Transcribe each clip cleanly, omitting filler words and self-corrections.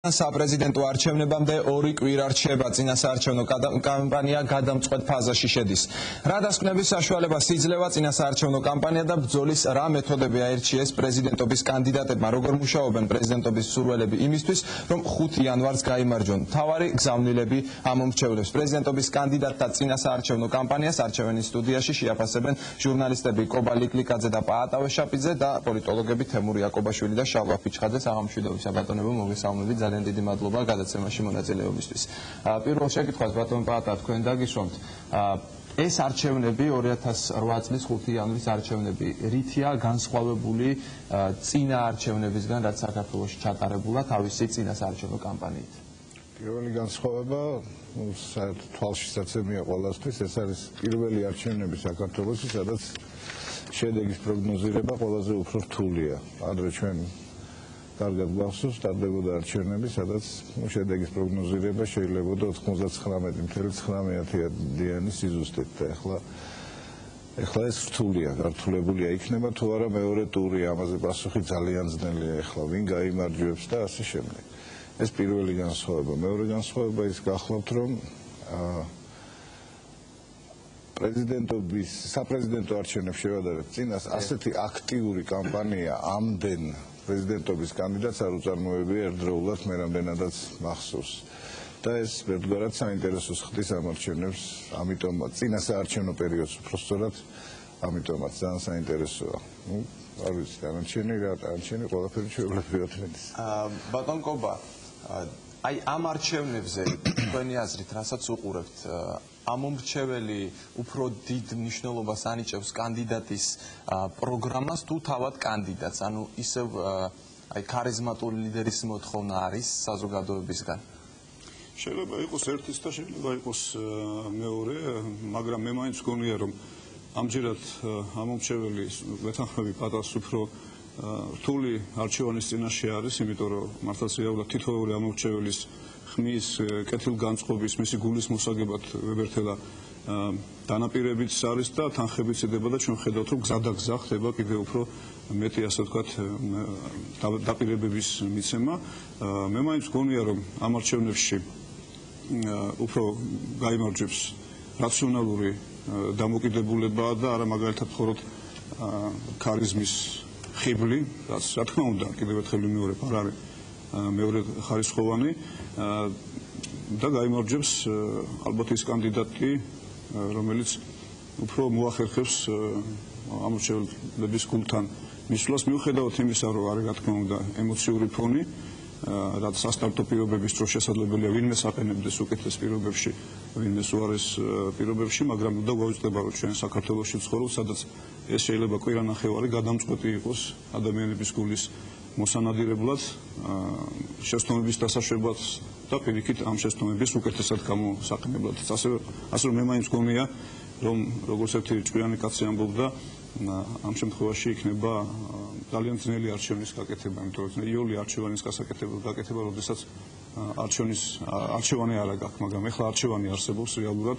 საპრეზიდენტო არჩევნებამდე 2 კვირა რჩება, წინასაარჩევნო კამპანია გადამწყვეტ ფაზაში შედის. რა დასკვნების საშუალებას იძლევა წინასაარჩევნო კამპანია და ბრძოლის რა მეთოდები აირჩიეს პრეზიდენტობის კანდიდატებმა, როგორ მუშაობენ პრეზიდენტობის მსურველები იმისთვის, რომ 5 იანვარს გაიმარჯვონ. მთავარი გზავნილები ამომრჩევლებს პრეზიდენტობის კანდიდატთა წინასაარჩევნო კამპანიას არჩევანის სტუდიაში შეაფასებენ ჟურნალისტები კობა ლიკლიკაძე და პაატავე შაპიძე და პოლიტოლოგები თემური აკობაშვილი და შალვა ფიჩხაძე. საღამოშვიდობის ბატონებო, მოგესალმებით. ძალიან დიდი მადლობა გადაცემაში მონაწილეობისთვის. პირველ შეკითხვას ბატონ პაატა, თქვენ დაგიშვამთ. ეს არჩევნები 2008 წლის 5 იანვრის არჩევნები რითია განსხვავებული წინა არჩევნებისგან, რაც საქართველოში ჩატარებულა თავისი წინასაარჩევნო კამპანიით? პირველი განსხვავება თვალშისაცემია ყველასთვის, ეს არის პირველი არჩევნები საქართველოში, სადაც შედეგის პროგნოზირება ყველაზე უფრო რთულია. ადრე ჩვენ კარგად გვახსოვს, ტარდებოდა არჩევნები, სადაც შედეგის პროგნოზირება შეიძლება 99.9%-იანი სიზუსტით და ეხლა ეს რთულია, გართულებულია იქნება თუ არა მეორე ტური, ამაზე პასუხი ძალიან ძნელია ეხლა, ვინ გაიმარჯვებს და ასე შემდეგ. ეს პირველი განსხვავება. მეორე განსხვავება ის გახლავთ, რომ საპრეზიდენტო არჩევნებს შევადარებთ წინას, ასეთი აქტიური კამპანია ამდენ პრეზიდენტობის კანდიდატს არ უწარმოებია ერთდროულად, მე რამდენადაც მახსოვს. და ეს ერთგვარად საინტერესოს ხდის ამ არჩევნებს, ამიტომ წინასაარჩევნო პერიოდს უბრალოდ ამიტომაც ძალიან საინტერესოა. არ ვიცი, არჩევანი ყველაფერი ჩვეულებრივად მეც. ბატონ კობა, აი ამ არჩევნებზე თქვენი აზრით რასაც უყურებთ, ამომრჩეველი უფრო დიდ მნიშვნელობას ანიჭებს კანდიდატის პროგრამას თუ თავად კანდიდატს, ანუ ისევ აი ქარიზმატული ლიდერის მოთხოვნა არის საზოგადოებისგან? შეიძლება იყოს ერთის და შეიძლება იყოს მეორე, მაგრამ მე მაინც მგონია, რომ ამჯერად ამომრჩეველი ვეთანხმები პატას უფრო რთული არჩევანის წინაშე არის, იმიტომ რომ მართლაც რეალურად თითოეული ამომრჩეველის ხმის, კეთილგანწყობის, მისი გულის მოსაგებად ვებერთელა დანაპირებიც არის და თანხებიც ედება და ჩვენ ხედავთ, რომ გზადაგზა ხდება კიდევ უფრო მეტი, ასე ვთქვათ, დაპირებების მიცემა. მე მაინც მგონია, რომ ამ არჩევნებში უფრო გაიმარჯვებს რაციონალური დამოკიდებულება და არა მაგალითად მხოლოდ ქარიზმის ხიბლი, რაც რა თქმა უნდა კიდევ ერთხელ ვიმეორებ, არ არის მეორე ხარისხოვანი და გაიმარჯვებს ალბათ ის კანდიდატი, რომელიც უფრო მოახერხებს ამორჩევლების გულთან მისვლას, მიუხედავად იმისა, რომ არის რა თქმა უნდა ემოციური ფონი, რაც სასტარტო პირობების დროს შესაძლებელია ვინმეს აყენებდეს უკეთეს პირობებში, ვინმეს უარეს პირობებში, მაგრამ უნდა გვაუწყდება, რომ ჩვენ საქართველოში ვცხოვრობთ, სადაც ეს შეიძლება კვირანახევარი გადამწყვეტი იყოს ადამიანების გულის მოსანადირებლად, შეცდომების დასაშვებად და პირიქით ამ შეცდომების უკეთესად გამოსაყენებლად. ასე რომ მე მაინც მგონია, რომ როგორც ერთი ჭკვიანი კაცი ამბობდა, ამ შემთხვევაში იქნება ძალიან ძნელი არჩევნის გაკეთება, იმიტომ რომ იოლი არჩევანის გაკეთება, როდესაც არჩევანი არა გაქვს, მაგრამ ეხლა არჩევანი არსებობს რეალურად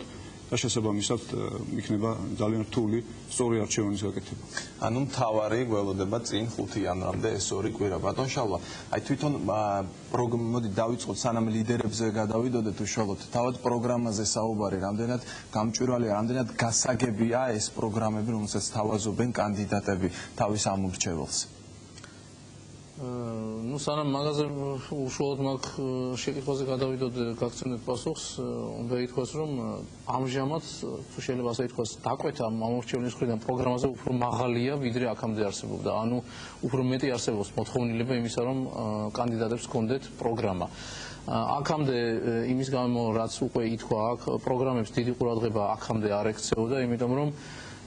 და შესაბამისად იქნება ძალიან რთული სწორი არჩევანის გაკეთება. ანუ მთავარი გველოდება წინ 5 იანვრამდე ეს 2 კვირა. ბატონ შალვა, აი თვითონ მოდი დავიწყოთ, სანამ ლიდერებზე გადავიდოდეთ უშუალოდ, თავად პროგრამაზე საუბარი, რამდენად გამჭვირვალეა, რამდენად გასაგებია ეს პროგრამები, რომელსაც თავაზობენ კანდიდატები თავის ამომრჩეველს? სანამ მაგაზე უშუალოდ მაგ შეკითხვაზე გადავიდოდე, გაგცემდეთ პასუხს, უნდა ითქვას, რომ ამჟამად თუ შეიძლება ასე ითქვას, დაკვეთა ამომრჩევლის მხრიდან პროგრამაზე უფრო მაღალია, ვიდრე აქამდე არსებობდა. ანუ უფრო მეტი არსებობს მოთხოვნილება იმისა, რომ კანდიდატებს ჰქონდეთ პროგრამა. აქამდე იმის გამო, რაც უკვე ითქვა, აქ პროგრამებს დიდი ყურადღება აქამდე არ ექცეოდა, იმიტომ რომ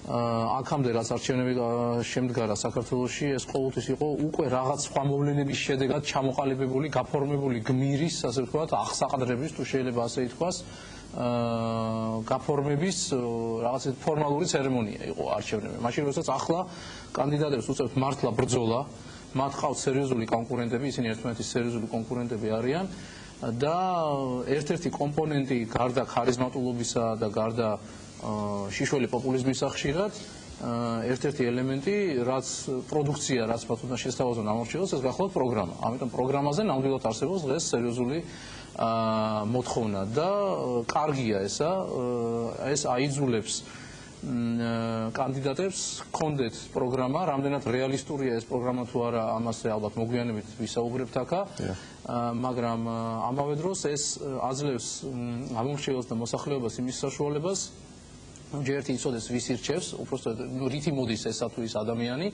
აქამდე რაც არჩევნები შემდგარა საქართველოში, ეს ყოველთვის იყო უკვე რაღაც სხვა მოვლენების შედეგად ჩამოყალიბებული, გაფორმებული გმირის, ასე ვთქვათ, აღსაყდრების, თუ შეიძლება ასე ითქვას, გაფორმების რაღაც ფორმალური ცერემონია იყო არჩევნები. მაშინ როდესაც ახლა კანდიდატებს უწევთ მართლა ბრძოლა, მათ ყავთ სერიოზული კონკურენტები, ისინი ერთმანეთის სერიოზული კონკურენტები არიან და ერთ-ერთი კომპონენტი გარდა ქარიზმატულობისა და გარდა შიშველი პოპულიზმის ხშირად ერთ-ერთი ელემენტი, რაც პროდუქცია, რაც მათ უნდა შესთავაზონ ამორჩეულს, ეს გახლავთ პროგრამა. ამიტომ პროგრამაზე ნამდვილად არსებობს დღეს სერიოზული მოთხოვნა და კარგია ესა, ეს აიძულებს კანდიდატებს ჰქონდეთ პროგრამა, რამდენად რეალისტურია ეს პროგრამა თუ არა, ამაზე ალბათ მოგვიანებით ვისაუბრებთ აქ, მაგრამ ამავე დროს ეს აძლევს ამორჩეულს და მოსახლეობას იმის საშუალებას, ჯერ ერთი იცოდეს ვის ირჩევს, უпростоოდ რითი მოდის ესა თუ ის ადამიანი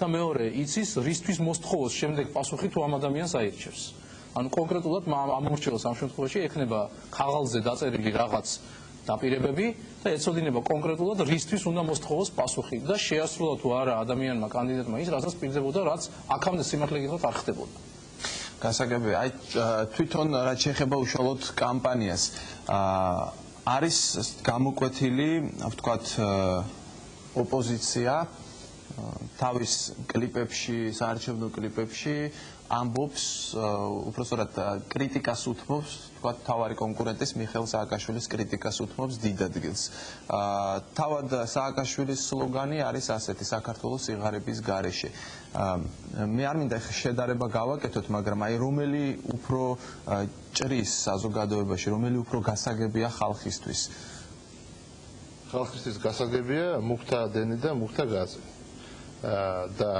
და მეორე იცის რისთვის მოსთხოვოს შემდეგ პასუხი თუ ამ ადამიანს აირჩევს. ანუ კონკრეტულად ამორჩეულს ამ შემთხვევაში ექნება ქაღალდზე დაწერილი რაღაც დაპირებები და ეცოდინება კონკრეტულად რისთვის უნდა მოსთხოვოს პასუხი და შეასრულა თუ არა ადამიანმა კანდიდატმა ის, რასაც პირდებოდა, რაც აქამდე სიმართლე გითხრათ არ ხდებოდა. გასაგებია, აი თვითონ რაც შეეხება უშუალოდ კამპანიას, არის გამოკვეთილი, ვთქვათ, ოპოზიცია თავის კლიპებში, საარჩევნო კლიპებში ამბობს, უпростоოდ კრიტიკას უთმობს, ვთქვათ, თავარი კონკურენტის მიხეილ სააკაშვილის კრიტიკას უთმობს დიდ ადგილს. თავად სააკაშვილის სლოგანი არის ასეთი: საქართველოს სიღარიბის გარეშე. მე არ მინდა შედარება გავაკეთოთ, მაგრამ აი რომელი უფრო ჭრის საზოგადოებაში, რომელი უფრო გასაგებია ხალხისთვის? ხალხისთვის გასაგებია მუხთა დენი და მუხთა გაზი. და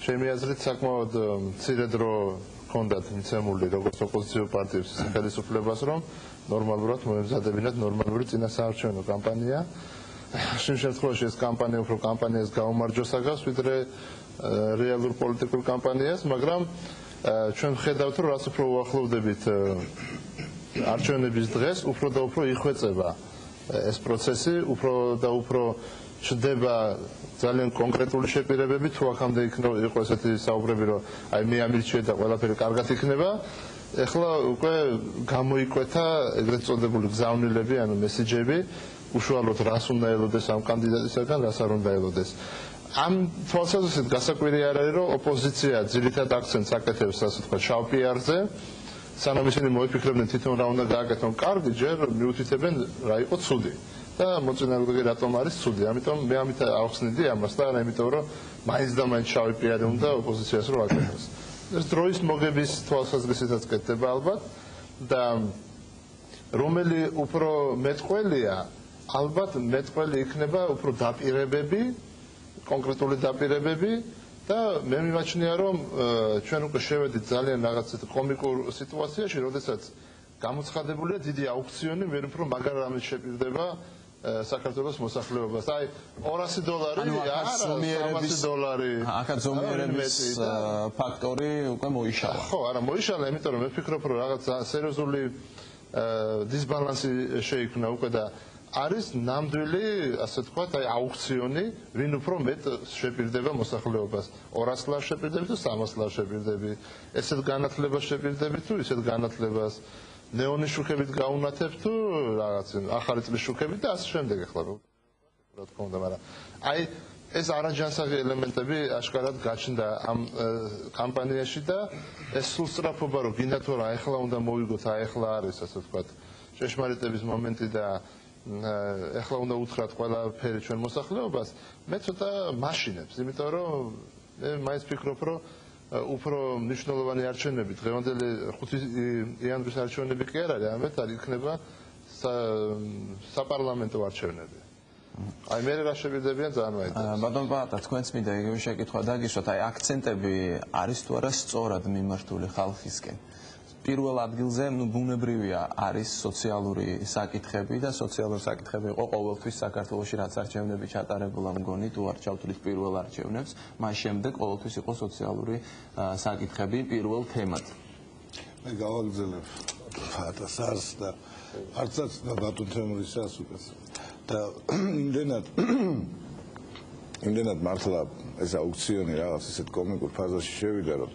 ჩემი აზრით საკმაოდ მცირე დრო ჰქონდათ მიცემული როგორც ოპოზიციურ პარტიებს ხელისუფლებას, რომ ნორმალურად მოემზადებინათ ნორმალური წინასაარჩევნო კამპანია. შენ შემთხვევაში ეს კამპანია უფრო კამპანიას გაუმარჯოს აგავს, ვიდრე რეალურ პოლიტიკურ კამპანიას, მაგრამ ჩვენ ვხედავთ, რომ რაც უფრო უახლოვდებით არჩევნების დღეს, უფრო და უფრო იხვეწება ეს პროცესი, უფრო და უფრო ჩდება ძალიან კონკრეტული შეპირებები, თუ აქამდე იყო ესეთი საუბრები, რომ აი მე ამირჩიე და ყველაფერი კარგად იქნება. ეხლა უკვე გამოიკვეთა ეგრეთ წოდებული გზავნილები, ანუ მესიჯები, უშუალოდ რას უნდა ელოდეს ამ კანდიდატისაგან, რას არ უნდა ელოდეს. ამ თვალსაზრისით გასაკვირი არ არის, რომ ოპოზიცია ძირითად აქცენტს აკეთებს, ასე ვთქვათ, შავ პიარზე, სანამ ისინი მოიფიქრებდნენ თვითონ რა უნდა გააკეთონ კარგი, ჯერ მიუთითებენ რა იყო ცუდი. და მოწინააღმდეგე რატომ არის ცუდი. ამიტომ მე ამით ავხსნიდი ამას და არა იმიტომ, რომ მაინც და მაინც შავი პიარი უნდა ოპოზიციას რო აკეთოს. ეს დროის მოგების თვალსაზრისითაც კეთდება ალბათ და რომელი უფრო მეტყველია, ალბათ მეტყველი იქნება უფრო დაპირებები, კონკრეტული დაპირებები და მე მიმაჩნია, რომ ჩვენ უკვე შევედით ძალიან რაღაც კომიკურ სიტუაციაში, როდესაც გამოცხადებულია დიდი აუქციონი, მე უფრო მაგარ რამეს შეპირდება საქართველოს მოსახლეობას. აი $200 არა $300. აქაც ზომიერების ფაქტორი უკვე მოიშალა. ხო, არა მოიშალა, იმიტომ რომ მე ვფიქრობ, რომ რაღაც სერიოზული დისბალანსი შეიქმნა უკვე და არის ნამდვილი, ასე ვთქვათ, აი აუქციონი, ვინ უფრო მეტ შეპირდება მოსახლეობას. 200 ლარს შეპირდები თუ 300 ლარს შეპირდები. ესეთ განათლებას შეპირდები თუ ისეთ განათლებას. ნეონის შუქებით გაუნათებ თუ რაღაც ახალი წლის შუქებით და ასე შემდეგ ახლა რა თქმა უნდა, მაგრამ აი ეს არაჯანსაღი ელემენტები აშკარად გაჩნდა ამ კამპანიაში და ეს სულ სწრაფობა რომ გინდა თუ რა ახლა უნდა მოვიგოთ, აი ახლა არის ასე ვთქვათ შეშმარიტების მომენტი და ახლა უნდა უთხრათ ყველაფერი ჩვენ მოსახლეობას, მე ცოტა მაშინებს, იმიტომ რომ მე მაინც ვფიქრობ, რომ უფრო მნიშვნელოვანი არჩევნები დღევანდელი 5 იანვრის არჩევნები კი არ არის, ამეთ არ იქნება საპარლამენტო არჩევნები. აი მე რა შევიდებიან ძალიან მაინტერესებს. ბატონ პაატა, თქვენც მინდა იგივე შეკითხვა დაგისვათ, აი აქცენტები არის თუ არა სწორად მიმართული ხალხისკენ? პირველ ადგილზე, ბუნებრივია, არის სოციალური საკითხები და სოციალური საკითხები იყო ყოველთვის საქართველოში, რაც არჩევნები ჩატარებულა მგონი, თუ არ ჩავთვლით პირველ არჩევნებს, მას შემდეგ ყოველთვის იყო სოციალური საკითხები პირველ თემად. მე გავაგზავნებ ფატასას და არცაც და ბატონ თემურისას უკეთ. და იმდენად მართლა ეს აუქციონი რაღაც ისეთ კომიკურ ფაზაში შევიდა, რომ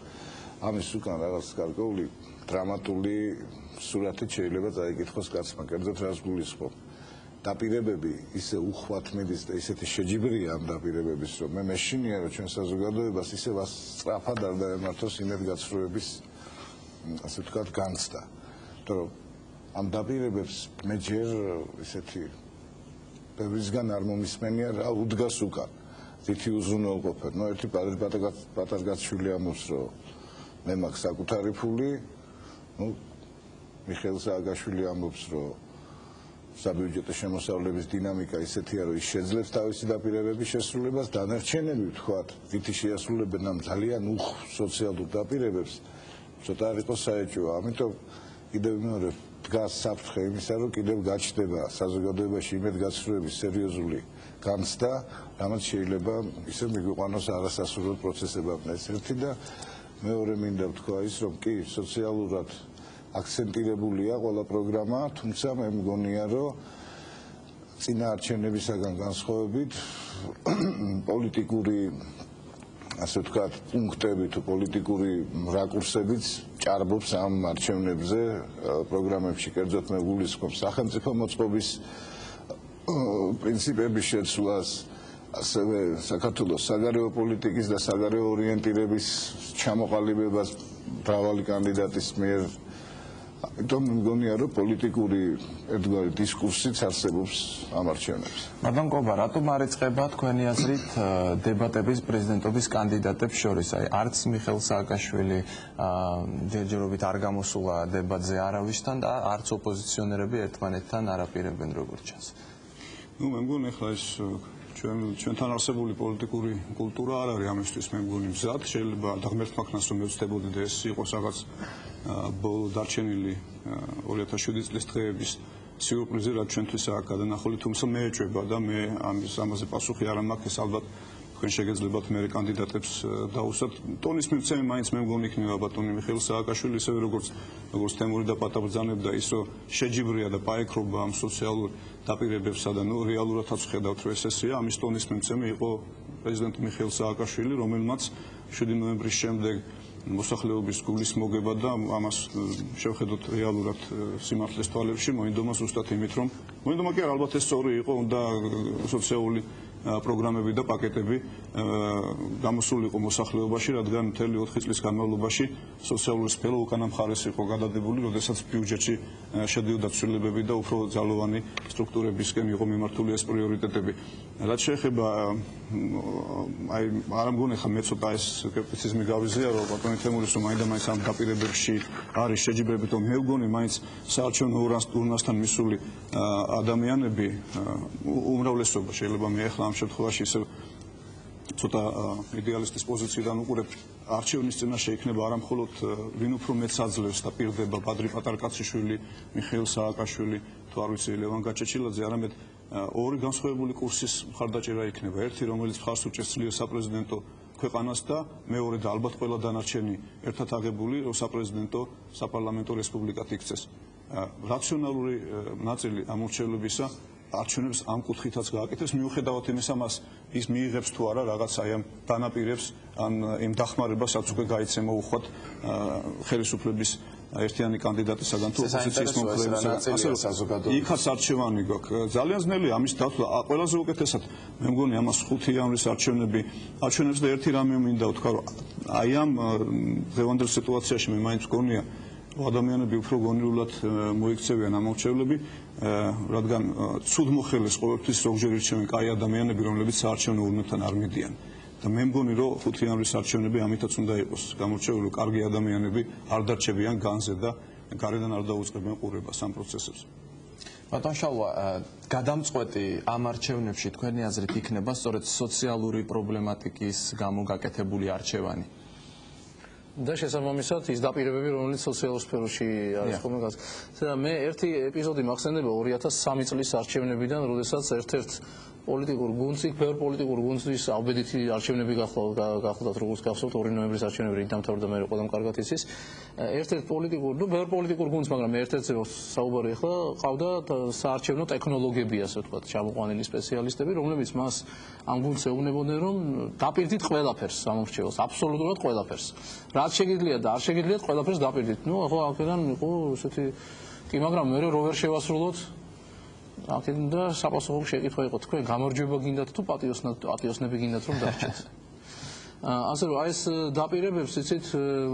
ამის უკან რაღაც გარკვეული დრამატული სურათი შეიძლება წაიკითხოს კაცმა, კერძოდ რას გულისხმობ. დაპირებები ისე უხვად მიდის და ისეთი შეჯიბრია ამ დაპირებების, რომ მე მეშინია, რომ ჩვენ საზოგადოებას ისევ სწრაფად არ დაემართოს იმედგაცრუების, ასე ვთქვათ, განცდა. იმიტომ რომ ამ დაპირებებს მე ჯერ ისეთი ბევრისგან არ მომისმენია რა უდგას უკან თითი უზრუნველყოფენ. ნუ ერთი პატარგაცშვილი ამბობს, რომ მე მაქვს საკუთარი ფული, ნუ მიხეილ სააკაშვილი ამბობს, რომ საბიუჯეტო შემოსავლების დინამიკა ისეთია, რომ ის შეძლებს თავისი დაპირებების შესრულებას, დანარჩენები ვთქვათ, ვითი შეასრულებენ ამ ძალიან სოციალურ დაპირებებს, ცოტა არ იყოს საეჭვო. ამიტომ კიდევ მეორე დგას საფრთხე იმისა, რომ კიდევ გაჩნდება საზოგადოებაში იმედგაცრუების სერიოზული განცდა, რამაც შეიძლება ისე მიგვიყვანოს არასასურველ პროცესებამდე. ეს ერთი და მეორე მინდა ვთქვა ის, რომ კი სოციალურად აქცენტირებულია ყველა პროგრამა, თუმცა მე მგონია, რომ წინა არჩევნებისაგან განსხვავებით პოლიტიკური ასე ვთქვათ, პუნქტები თუ პოლიტიკური რაკურსებიც ჭარბობს ამ არჩევნებზე, პროგრამებში, კერძოდ მე გულისხმობ სახელმწიფო მოწყობის პრინციპების შეცვლას, ასევე საქართველოს საგარეო პოლიტიკის და საგარეო ორიენტირების ჩამოყალიბებას მრავალი კანდიდატის მიერ. ამიტომ მგონია, რომ პოლიტიკური ერთგვარი დისკურსიც არსებობს ამ არჩევნებზე. მაგრამ კობა, რატომ არ იწყება თქვენი აზრით დებატების პრეზიდენტობის კანდიდატებს შორის? აი, არც მიხეილ სააკაშვილი ჯერჯერობით არ გამოსულა დებატზე არავისთან და არც ოპოზიციონერები ერთმანეთთან არ აპირებენ, როგორც ჩანს. ნუ მე მგონი ახლა ეს ჩვენთან არსებული პოლიტიკური კულტურა არ არის ამისთვის მე მგონი მზად. შეიძლება დაღმერთ მაქნას რომ მევცდებოდი და ეს იყოს რაღაც ბოლო დარჩენილი 2007 წლის დღეების სიურპრიზი, რაც ჩვენთვისაა გადანახული, თუმცა მე ეჭვება და მე ამაზე პასუხი არ მაქვს, ეს ალბათ თქვენ შეგეძლებათ მე კანდიდატებს დაუსვათ. ტონის მიცემი მაინც მე მგონი იქნება ბატონი მიხეილ სააკაშვილი, ისევე როგორც თემური და პატაბრძანებდა ისო შეჯიბრია და პაექრობა ამ სოციალურ დაპირებებსა და ნუ რეალურადაც ხედავთ რომ ესეა, ამის ტონის მიცემი იყო პრეზიდენტ მიხეილ სააკაშვილი, რომელმაც 7 ნოემბრის შემდეგ მოსახლეობის გულის მოგება და ამას შევხედოთ რეალურად სიმართლეს თვალებში მოინდომა ზუსტად იმით, რომ მოინდომა კი არა, ალბათ ეს სწორი იყო, უნდა სოციალური პროგრამები და პაკეტები გამოსულიყო მოსახლეობაში, რადგან მთელი 4 წლის განმავლობაში სოციალური სფერო უკანა მხარეს იყო გადადებული, როდესაც ბიუჯეტში შედიოდა ცვლილებები და უფრო ძალოვანი სტრუქტურებისკენ იყო მიმართული ეს პრიორიტეტები. რაც შეეხება აი არ მგონი ხა მე ცოტა ეს სკეპტიციზმი გავიზია, რომ ბატონი თემურის რომ მაინდა-მაინც ამ დაპირებებში არის შეჯიბრები, რომ მე ვგონი მაინც საარჩევნო ურნასთან მისული ადამიანები უმრავლესობა შეიძლება მე ახლა ამ შემთხვევაში ისე ცოტა იდეალისტის პოზიციიდან უყურებ არჩევნის წინაშე იქნება არა მხოლოდ ვინ უფრო მეც აძლევს და პირდება ბადრი პატარკაციშვილი, მიხეილ სააკაშვილი, თუ არ ვიცი ლევან გაჩეჩილაძე, არამედ ორი განსხვავებული კურსის მხარდაჭერა იქნება. ერთი რომელიც მხარს უჭერს ძლიერ საპრეზიდენტო ქვეყანას და მეორე და ალბათ ყველა დანარჩენი ერთად აღებული საპრეზიდენტო საპარლამენტო რესპუბლიკად იქცეს. რაციონალური ნაწილი ამორჩეულებისა არჩევნებს ამ კუთხითაც გააკეთებს, მიუხედავად იმისა, ის მიიღებს თუ არა რაღაც აი ამ დანაპირებს ან იმ დახმარებას, რაც უკვე გაიცემა უხვად ხელისუფლების ერთიანი კანდიდატისაგან თუ ოპოზიციის მომხრეებისაგან. იქაც არჩევანი გვაქვს. ძალიან ძნელია ამის დათვლა. ყველაზე უკეთესად მე მგონი ამას 5 იანვრის არჩევნებს და ერთი რამე მინდა ვთქვა, რომ აი ამ დღევანდელ სიტუაციაში მე მაინც მგონია ადამიანები უფრო გონივრულად მოიქცევიან ამორჩევლები, რადგან ცუდ მოხელეს ყოველთვის ზოგჯერ ირჩევენ კაი ადამიანები, რომლებიც საარჩევნო ურნებთან არ მიდიან. და მე მგონი, რომ 5 იანვრის არჩევნები ამითაც უნდა იყოს გამორჩეული კარგი ადამიანები არ დარჩებიან განზე და გარედან არ დაუწყებენ ყურებას ამ პროცესებს. ბატონ შალვა, გადამწყვეტი ამ არჩევნებში თქვენი აზრით იქნება სწორედ სოციალური პრობლემატიკის გამო გაკეთებული არჩევანი? და შესაბამისად ის დაპირებები, რომელიც სოციალურ სფეროში არის ხოლმე და მე ერთი ეპიზოდი მახსენდება 2003 წლის არჩევნებიდან, როდესაც ერთ-ერთ პოლიტიკურ გუნდს, ბევრ პოლიტიკურ გუნდის აბედითი არჩევნები გახლდათ, როგორც გახსოვთ 2 ნოემბრის არჩევნები რით დამთავრდა, მე ყველამ კარგად იცის. ერთ-ერთ პოლიტიკურ, ბევრ პოლიტიკურ გუნდს, მაგრამ ერთ-ერთზე საუბარი ახლა ყავდა საარჩევნო ტექნოლოგიები, ასე ვთქვათ, ჩამოყვანილი სპეციალისტები, რომლებიც მას ამ გუნდს ეუბნებოდნენ, რომ დაპირდით ყველაფერს ამორჩეულს, აბსოლუტურად ყველაფერს. რაც შეგიძლიათ და არ შეგიძლიათ, ყველაფერს დაპირდით. ნუ ახლა აქედან იყო ესეთი კი, მაგრამ მე რო ვერ შევასრულოთ აქედან და საპასუხო შეკითხვა იყო, თქვენ გამარჯვება გინდათ თუ პატიოსნები გინდათ რომ დარჩეთ. ასე რომ აი ეს დაპირებებს იცით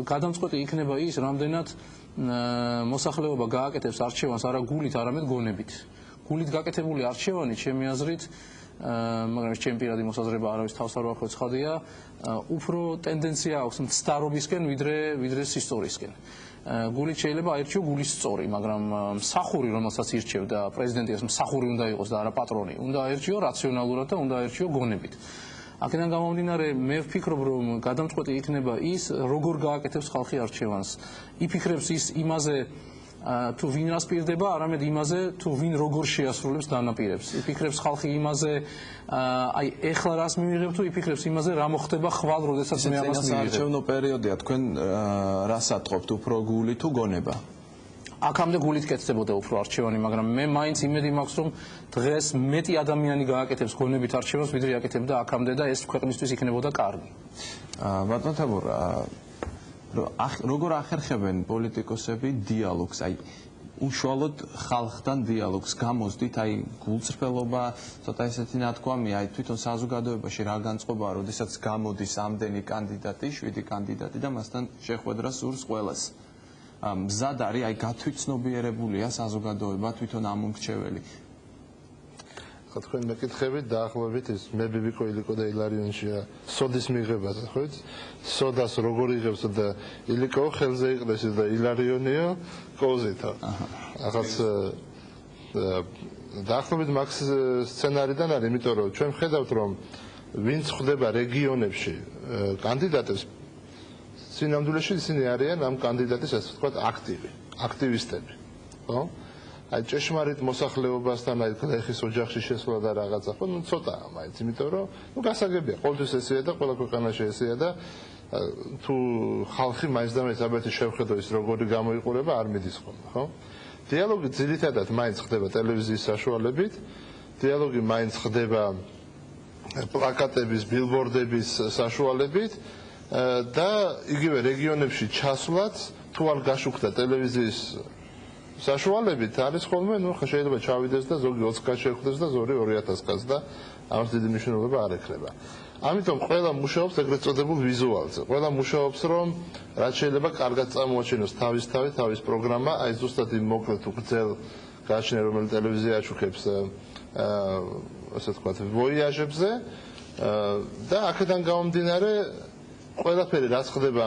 გადამწყვეტი იქნება ის, რამდენად მოსახლეობა გააკეთებს არჩევანს არა გულით, არამედ გონებით. გულით გაკეთებული არჩევანი ჩემი აზრით მაგრამ ეს ჩემი პირადი მოსაზრება არავის თავს არ ვახვეცხადია უფრო ტენდენცია აქვს მცდარობისკენ ვიდრე სისტორისკენ გულით შეიძლება აირჩიო გულის სწორი მაგრამ მსახური რომელსაც ირჩევდა პრეზიდენტი ეს მსახური უნდა იყოს და არა პატრონი უნდა აირჩიო რაციონალურად და უნდა აირჩიო გონებით აქედან გამომდინარე მე ვფიქრობ რომ გადამწყვეტი იქნება ის როგორ გააკეთებს ხალხი არჩევანს იფიქრებს ის იმაზე თუ ვინ რას პირდება, არამედ იმაზე, თუ ვინ როგორ შეასრულებს დანაპირებს. იფიქრებს ხალხი იმაზე, აი ეხლა რას მივიღებ თუ იფიქრებს იმაზე, რა მოხდება ხვალ, როდესაც მე ამას მივიღებ. საარჩევნო პერიოდია, თქვენ რას ატყობთ, უფრო გული თუ გონება? აქამდე გულით კეთდებოდა უფრო არჩევანი, მაგრამ მე მაინც იმედი მაქვს, რომ დღეს მეტი ადამიანი გააკეთებს გონებით არჩევანს, ვიდრე აკეთებდა აქამდე და ეს ქვეყნისთვის იქნებოდა კარგი. ბატონ თებურ, როგორ ახერხებენ პოლიტიკოსები დიალოგს, აი უშუალოდ ხალხთან დიალოგს გამოსდით, აი გულწრფელობა, ცოტა ესეთი ნათქვამია, აი თვითონ საზოგადოებაში რა განწყობაა, როდესაც გამოდის ამდენი კანდიდატი, 7 კანდიდატი და მასთან შეხვედრა სურს ყველას. მზად არის, აი გათვითცნობიერებულია საზოგადოება, თვითონ ამომრჩეველი. თქვენ მეკითხებით დაახლოებით ის მე ბიბიკო ილიკო და ილარიონშია სოდის მიღებაზე ხო იცი სოდას როგორ იღებს და ილიკო ხელზე იყდეს და ილარიონიო კოზითო ახაც დაახლოებით მაქს სცენარიდან არის იმიტომ რომ ჩვენ ვხედავთ რომ ვინც ხდება რეგიონებში კანდიდატებს სინამდვილეში ისინი არიან ამ კანდიდატის ასე ვთქვათ აქტივისტები ხო აი ჭეშმარიტ მოსახლეობასთან აი გლეხის ოჯახში შესვლა და რაღაცა ხო ნუ ცოტაა მაინც იმიტომ რომ ნუ გასაგებია ყოველთვის ესეა და ყველა ქვეყანაში ესეა და თუ ხალხი მაინც და მაინც აბეთი შევხედო ის როგორი გამოიყურება არ მიდის ხოლმე ხო დიალოგი ძირითადად მაინც ხდება ტელევიზიის საშუალებით დიალოგი მაინც ხდება პლაკატების ბილბორდების საშუალებით და იგივე რეგიონებში ჩასვლაც თუ არ გაშუქდა ტელევიზიის საშუალებით არის ხოლმე, ნუ შეიძლება ჩავიდეს და ზოგი 20 კაც შეხვდეს და ზოგი 2000 კაც და ამას დიდი მნიშვნელობა არ ექნება. ამიტომ ყველა მუშაობს ეგრეთ წოდებულ ვიზუალზე. ყველა მუშაობს რომ რაც შეიძლება კარგად წარმოაჩინოს თავისთავად თავის პროგრამა, აი ზუსტად იმ მოკლედ უგრძელ გააჩნია რომელიც ტელევიზია აშუქებს ასე ვთქვათ ვოიაჟებზე და აქედან გამომდინარე ყველაფერი რაც ხდება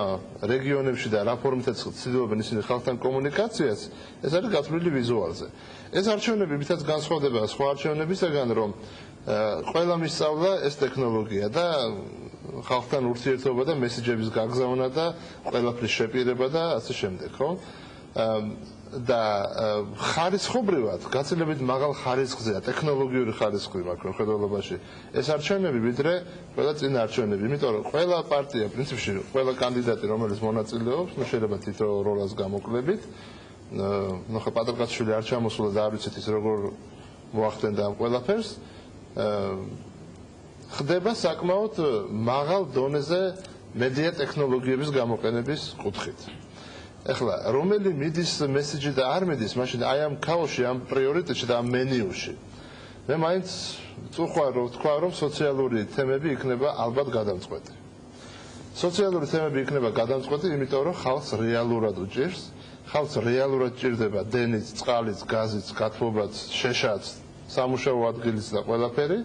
რეგიონებში და რა ფორმითაც ცდილობენ ისინი ხალხთან კომუნიკაციას, ეს არის გათვლილი ვიზუალზე. ეს არჩევნები მითაც განსხვავდება სხვა არჩევნებისგან, რომ ყველა მისწავლა ეს ტექნოლოგია და ხალხთან ურთიერთობა და მესიჯების გაგზავნა და ყველაფრის შეპირება და ასე შემდეგ, ხო? და ხარისხობრივად გაცილებით მაღალ ხარისხზეა ტექნოლოგიური ხარისხი მაქვს მხედველობაში ეს არჩევნები ვიდრე ყველა წინა არჩევნები იმიტომ რომ ყველა პარტია პრინციპში ყველა კანდიდატი რომელიც მონაწილეობს ნუ შეიძლება თითო როლას გამოკლებით ნუ ხა პატრიკაშვილი არ ჩამოსულა და არ ვიცით ის როგორ მოახდენდა ამ ყველაფერს ხდება საკმაოდ მაღალ დონეზე მედია ტექნოლოგიების გამოყენების კუთხით ეხლა რომელი მიდის მესიჯი და არ მიდის მაშინ აი ამ ქაოსში ამ პრიორიტეტში და ამ მენიუში მე მაინც წუხარ რომ თქვა რომ სოციალური თემები იქნება ალბათ გადამწყვეტი სოციალური თემები იქნება გადამწყვეტი იმიტომ რომ ხალხს რეალურად უჭირს ხალხს რეალურად ჭირდება დენიც წყალიც გაზიც გათბობაც შეშაც სამუშაო ადგილიც და ყველაფერი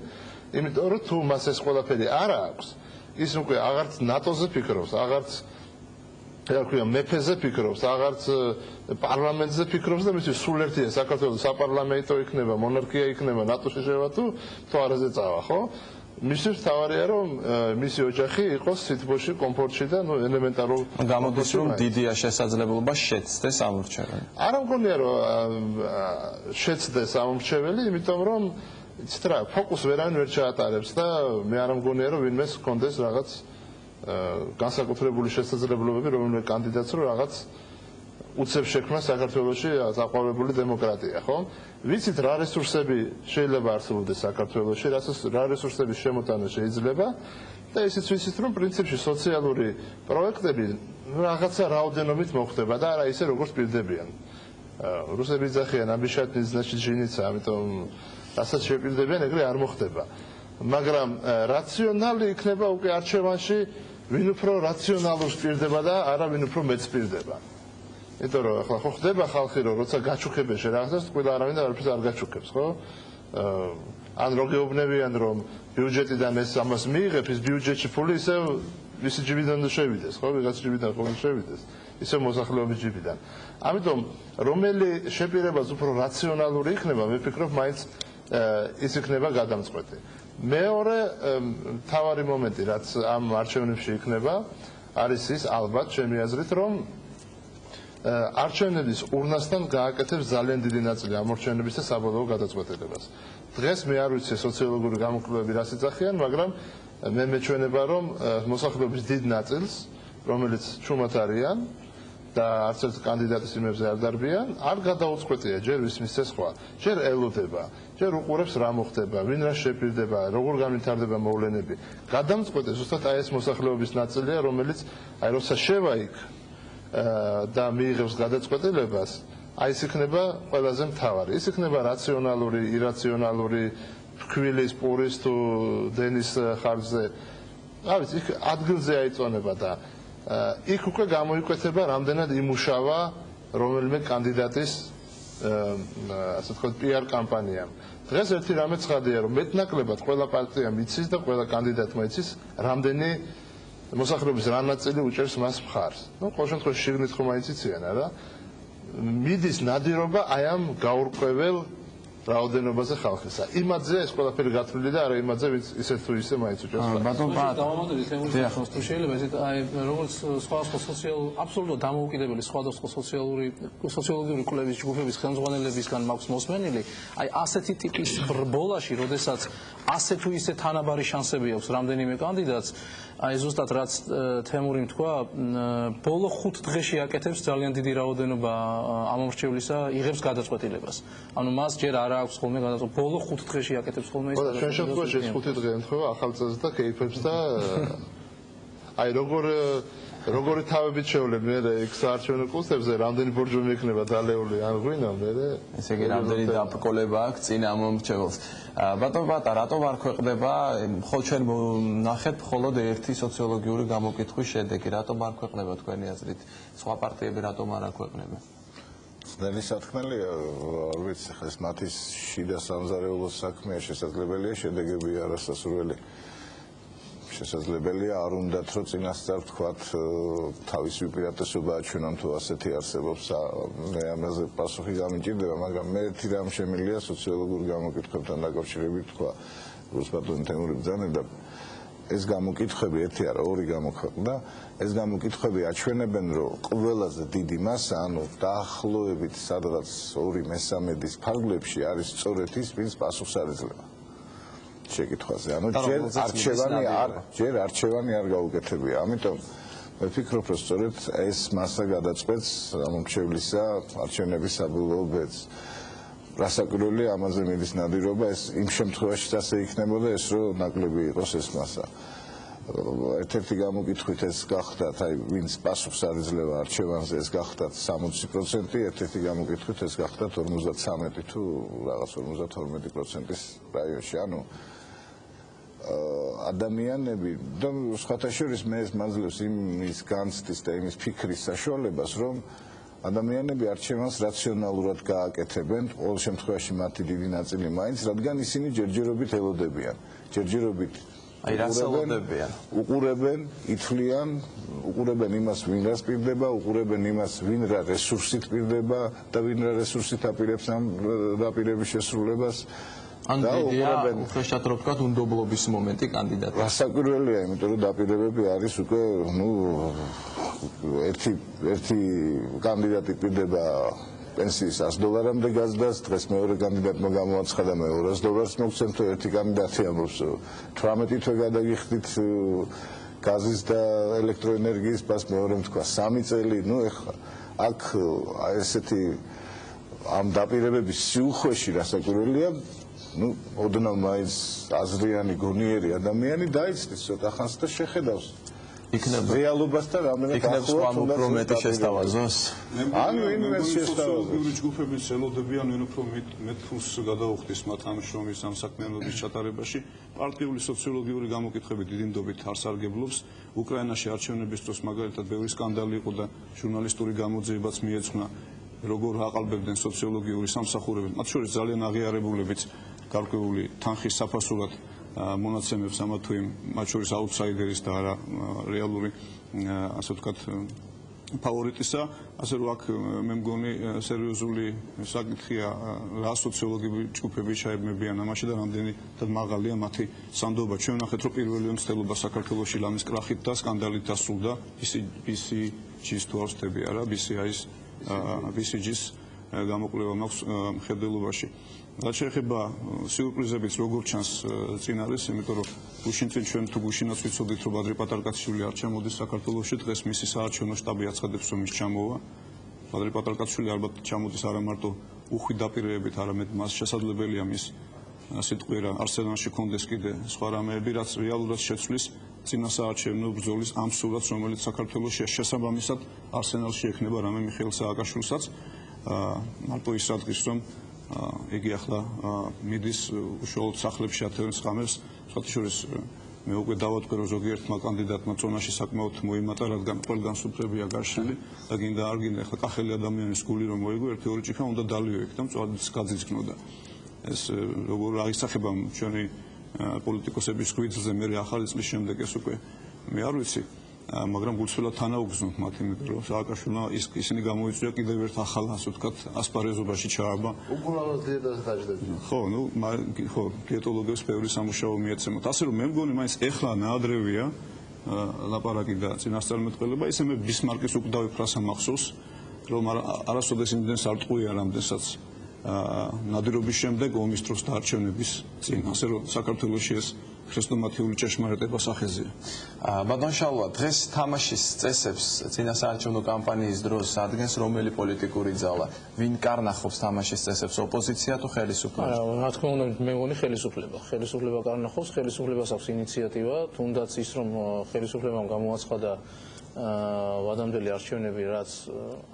იმიტომ რომ თუ მას ეს ყველაფერი არ აქვს ის უკვე აღარც ნატოზე ფიქრობს აღარც რა მეფეზე ფიქრობს, აღარც პარლამენტზე ფიქრობს და მისი სულ ერთია საქართველოს საპარლამენტო იქნება, მონარქია იქნება, ნატოში შევა თუ არაზე წავა, ხო? მისთვის თავარია რომ მისი ოჯახი იყოს სითბოში, კომფორტში და ნუ ელემენტარულ გამოდის რომ დიდია შესაძლებლობა შეცდეს ამორჩეველი. არ მგონია რომ შეცდეს ამორჩეველი, იმიტომ რომ იცით რა, ფოკუს ვერან ვერ ჩაატარებს და მე არ მგონია რომ ვინმეს ჰქონდეს რაღაც განსაკუთრებული შესაძლებლობები რომელიმე კანდიდატს რომ რაღაც უცებ შექმნა საქართველოში საყვარლებული დემოკრატია, ხო? ვიცით რა რესურსები შეიძლება არსებობდეს საქართველოში, რა რესურსების შემოტანა შეიძლება და ისიც ვიცით რომ პრინციპში სოციალური პროექტები რაღაცა რაოდენობით მოხდება და არა ისე როგორც პირდებიან. რუსები ძახიან ამბიშატნი значит ჟინიცა, ამიტომ რასაც შეპირდებიან ეგრე არ მოხდება. მაგრამ რაციონალი იქნება უკვე არჩევანში ვინ უფრო რაციონალურს პირდება და არა ვინ უფრო მეც პირდება. იმიტომ რომ ახლა ხო ხდება ხალხი რომ როცა გაჩუქებაში რაღაცას ყველა არავინ და არაფერს არ გაჩუქებს, ხო? ან რო გეუბნებიან რომ ბიუჯეტიდან ეს ამას მიიღებ, ის ბიუჯეტში ფული ისევ ვისი ჯიბიდან შევიდეს, ხო? ვიღაც ჯიბიდან ხო შევიდეს. ისევ მოსახლეობის ჯიბიდან. ამიტომ რომელი შეპირებას უფრო რაციონალური იქნება, მე ვფიქრობ, მაინც ის იქნება გადამწყვეტი. მეორე მთავარი მომენტი, რაც ამ არჩევნებში იქნება, არის ის ალბათ ჩემი აზრით, რომ არჩევნების ურნასთან გააკეთებს ძალიან დიდი ნაწილი ამორჩევნების და საბოლოო გადაწყვეტილებას. დღეს მე არ ვიცი სოციოლოგიური გამოკვლევები რას იძახიან, მაგრამ მე მეჩვენება, რომ მოსახლეობის დიდ ნაწილს, რომელიც ჩუმად არიან და არც ერთ კანდიდატის იმებზე არ დარბიან, არ გადაუწყვეტია ჯერ ვის მისცე სხვა, ჯერ ელოდება, ჯერ უყურებს რა მოხდება, ვინ რა შეპირდება, როგორ განვითარდება მოვლენები. გადამწყვეტე ზუსტად აი ეს მოსახლეობის ნაწილია, რომელიც აი როცა შევა იქ და მიიღებს გადაწყვეტილებას, აი ეს იქნება ყველაზე მთავარი. ის იქნება რაციონალური, ირაციონალური, ფქვილის, პურის თუ დენის ხარჯზე. რა ვიცი, იქ ადგილზე აიწონება და იქ უკვე გამოიკვეთება რამდენად იმუშავა რომელიმე კანდიდატის ასე ვთქვათ PR კამპანიამ. დღეს ერთი რამე ცხადია, რომ მეტნაკლებად ყველა პარტიამ იცის და ყველა კანდიდატმა იცის რამდენი მოსახლეობის რა ნაწილი უჭერს მას მხარს. ნუ ყოველ შემთხვევაში შიგნით ხომ მაინც იციან, არა? მიდის ნადირობა აი ამ გაურკვეველ რაოდენობაზე ხალხისა. იმადზე ეს ყველაფერი გათვლილი და არა იმადზე, ვინც ისე თუ ისე მაინც უჭერს. ბატონო, დავამატებთ თემის თუ შეიძლება ესეთ აი როგორც სხვადასხვა აბსოლუტურად დამოუკიდებელი სხვადასხვა სოციოლოგიური კვლევის ჯგუფების ხელმძღვანელებისგან მაქვს მოსმენილი, აი ასეთი ტიპის ბრბოლაში, როდესაც ასე თუ ისე თანაბარი შანსები აქვს რამდენიმე კანდიდატს, აი ზუსტად რაც თემურიმ თქვა, ბოლო 5 დღეში აკეთებს ძალიან დიდი რაოდენობა ამომრჩევლისა, იღებს გადაწყვეტილებას. ანუ მას ჯერ არ აქვს ხოლმე გადაწყვეტილება, ბოლო 5 დღეში აკეთებს ხოლმე ეს გადაწყვეტილება. ჩვენ შემთხვევაში ეს 5 დღე ემთხვევა ახალ წელს და კეიფებს და აი როგორი თავებით შევლებ მე იქ საარჩევნო კურსებზე, რამდენი ბორჯომი ექნება დალეული ან ღვინა მე ესე იგი რამდენი დაბრკოლება აქვს წინ ამომრჩეველს. ბატონო ბატა, რატომ არ ქვეყნდება, ხო ჩვენ ნახეთ მხოლოდ ერთი სოციოლოგიური გამოკითხვის შედეგი, რატომ არ ქვეყნდება თქვენი აზრით? სხვა პარტიები რატომ არ აქვეყნებენ? ძნელი სათქმელია, არ ვიცი, ეს მათი შიდა სამზარეულოს საქმეა, შესაძლებელია შედეგები არასასურველი. შესაძლებელია არ უნდათ რომ წინასწარ ვთქვათ თავის უპირატესობა აჩვენონ თუ ასეთი არსებობს მე ამაზე პასუხი გამიჭირდება მაგრამ მე ერთი რამ შემიძლია სოციოლოგური გამოკითხვებთან დაკავშირებით თქვა როგორც ბატონი თემური ბრძანება ეს გამოკითხვები ერთი არა ორი გამოქვეყნდა ეს გამოკითხვები აჩვენებენ რომ ყველაზე დიდი მასა ანუ დაახლოებით სადღაც 2/3 ფარგლებში არის სწორედ ის ვინც პასუხს არ ეძლევა შეკითხვაზე. ანუ ჯერ არჩევანი არ გაუკეთებია. ამიტომ მე ვფიქრობ, რომ სწორედ ეს მასა გადაწყვეტს ამომრჩევლისა არჩევნების საბოლოო ბედს. რასაკვირველია, ამაზე მიდის ნადირობა, ეს იმ შემთხვევაშიც ასე იქნებოდა ეს, რომ ნაკლები იყოს ეს მასა. ერთ-ერთი გამოკითხვით ეს გახდათ, აი, ვინც პასუხს არ ეძლევა არჩევანზე, ეს გახდათ 60%, ერთ-ერთი გამოკითხვით ეს გახდათ 53 თუ რაღაც 52%-ის რაიონში. ანუ ადამიანები და სხვათა შორის მე ეს მაძლევს იმის განცდის და იმის ფიქრის საშუალებას, რომ ადამიანები არჩევანს რაციონალურად გააკეთებენ, ყოველ შემთხვევაში მათი დიდი ნაწილი მაინც, რადგან ისინი ჯერჯერობით ელოდებიან. ჯერჯერობით აი რას ელოდებიან? უყურებენ, ითვლიან, უყურებენ იმას, ვინ რას პირდება, უყურებენ იმას, ვინ რა რესურსით პირდება და ვინ რა რესურსით აპირებს ამ დაპირების შესრულებას. ან დედია უხეშად რო ვთქვათ უნდობლობის მომენტი კანდიდატს. რასაკვირველია, იმიტომ რომ დაპირებები არის უკვე, ნუ ერთი კანდიდატი პირდება პენსიის $100-მდე გაზდას, დღეს მეორე კანდიდატმა გამოაცხადა მე $200 მოგცემ, თუ ერთი კანდიდატი ამბობს 18 თვე გადაგიხდით გაზის და ელექტროენერგიის პას, მეორე თქვა 3 წელი, ნუ ეხლა აქ ესეთი ამ დაპირებების სიუხვეში რასაკვირველია ну, ოდნავ მაინც აზრიანი გონიერი ადამიანი დაიცდის ცოტა ხანს და შეხედავს. რეალობასთან რამდენად იქნებ სხვა უფრო მეტი შესთავაზოს? ან ვინმე სოციოლოგიური ჯგუფების ელოდებიან ვინ უფრო მეტ ფულს გადაუხდის მათ ამ შრომის ამ საქმიანობის ჩატარებაში. პარტიული სოციოლოგიური გამოკითხები დიდი ნდობით არ სარგებლობს. უკრაინაში არჩევნების დროს მაგალითად ბევრი სკანდალი იყო და ჟურნალისტური გამოძიებაც მიეძღვნა, როგორ აყალბებდნენ სოციოლოგიური სამსახურები, მათ შორის ძალიან აღიარებულებიც გარკვეული თანხის საფასურად მონაცემებს ამა თუ იმ მათ შორის აუტსაიდერის და არა რეალური ასე ვთქვათ ფავორიტისა, ასე რომ აქ მე მგონი სერიოზული საკითხია რა სოციოლოგიური ჯგუფები ჩაებმებიან ამაში და რამდენად მაღალია მათი სანდოობა. ჩვენ ვნახეთ რომ პირველი მცდელობა საქართველოში ლამის კრახით და სკანდალით დასრულდა BCG-ს თუ არ ვსწრები არა BCI-ს BCG-ს გამოკვლევა მაქვს მხედველობაში. რაც შეეხება სიურპრიზებიც როგორ ჩანს წინ არის, იმიტომ რომ გუშინ წინ ჩვენ თუ გუშინაც ვიცოდით რომ ბადრი პატარკაშვილი არ ჩამოდის საქართველოში, დღეს მისი საარჩევნო შტაბი აცხადებს რომ ის ჩამოვა. ბადრი პატარკაშვილი ალბათ ჩამოდის არა მარტო უხვი დაპირებებით, არამედ მას შესაძლებელია მის სიტყვიერა არსენალში კონდეს კიდე სხვა რამეები, რაც რეალურად შეცვლის წინასაარჩევნო ბრძოლის ამ სურათს, რომელიც საქართველოში შესაბამისად არსენალში ექნება რამე მიხეილ სააკაშვილსაც. მარტო ის რადგის რომ იგი ახლა მიდის უშუალოდ სახლებში ათეულს ხამებს, სხვათა შორის მე უკვე დავატყვე რომ ზოგიერთმა კანდიდატმა წონაში საკმაოდ მოიმატა, რადგან ყველგან სუფრებია გარშილი და გინდა არ გინდა ახლა კახელი ადამიანის გული რომ მოიგო, ერთი-ორი ჭიქა უნდა დალიო იქ და მწვადის გაძიძქნოდა. ეს როგორ აღისახება ჩვენი პოლიტიკოსების ხვიძზე მე ახალი წლის შემდეგ ეს უკვე მე არ ვიცი. მაგრამ გულწრფელად თანაუგზნობ მათ, იმიტომ რომ სააკაშვილმა ისინი გამოიწვია კიდევ ერთ ახალ, ასე ვთქვათ, ასპარეზობაში ჩააბა. უკულავად დიეტას დაждები. ხო, ხო, დიეტოლოგებს ბევრი სამუშაო მიეცემოთ. ასე რომ მე მგონი მაინც ეხლა ნაადრევია ლაპარაკი და წინასწარმეტყველება, ისე მე ბისმარკის უკვდავი ფრასა მახსოვს, რომ არასოდეს იმდენს არ ტყუია რამდენსაც ნადირობის შემდეგ ომის დროს და არჩევნების წინ, ასე რომ საქართველოში ეს ხრესტომათიური ჭეშმარიტება სახეზია. ბატონ შალვა, დღეს თამაშის წესებს წინასაარჩევნო კამპანიის დროს ადგენს რომელი პოლიტიკური ძალა? ვინ კარნახობს თამაშის წესებს, ოპოზიცია თუ ხელისუფლება? რა თქმა უნდა, მე მგონი ხელისუფლება. ხელისუფლება კარნახობს, ხელისუფლებას აქვს ინიციატივა, თუნდაც ის რომ ხელისუფლებამ გამოაცხადა ვადამდელი არჩევნები, რაც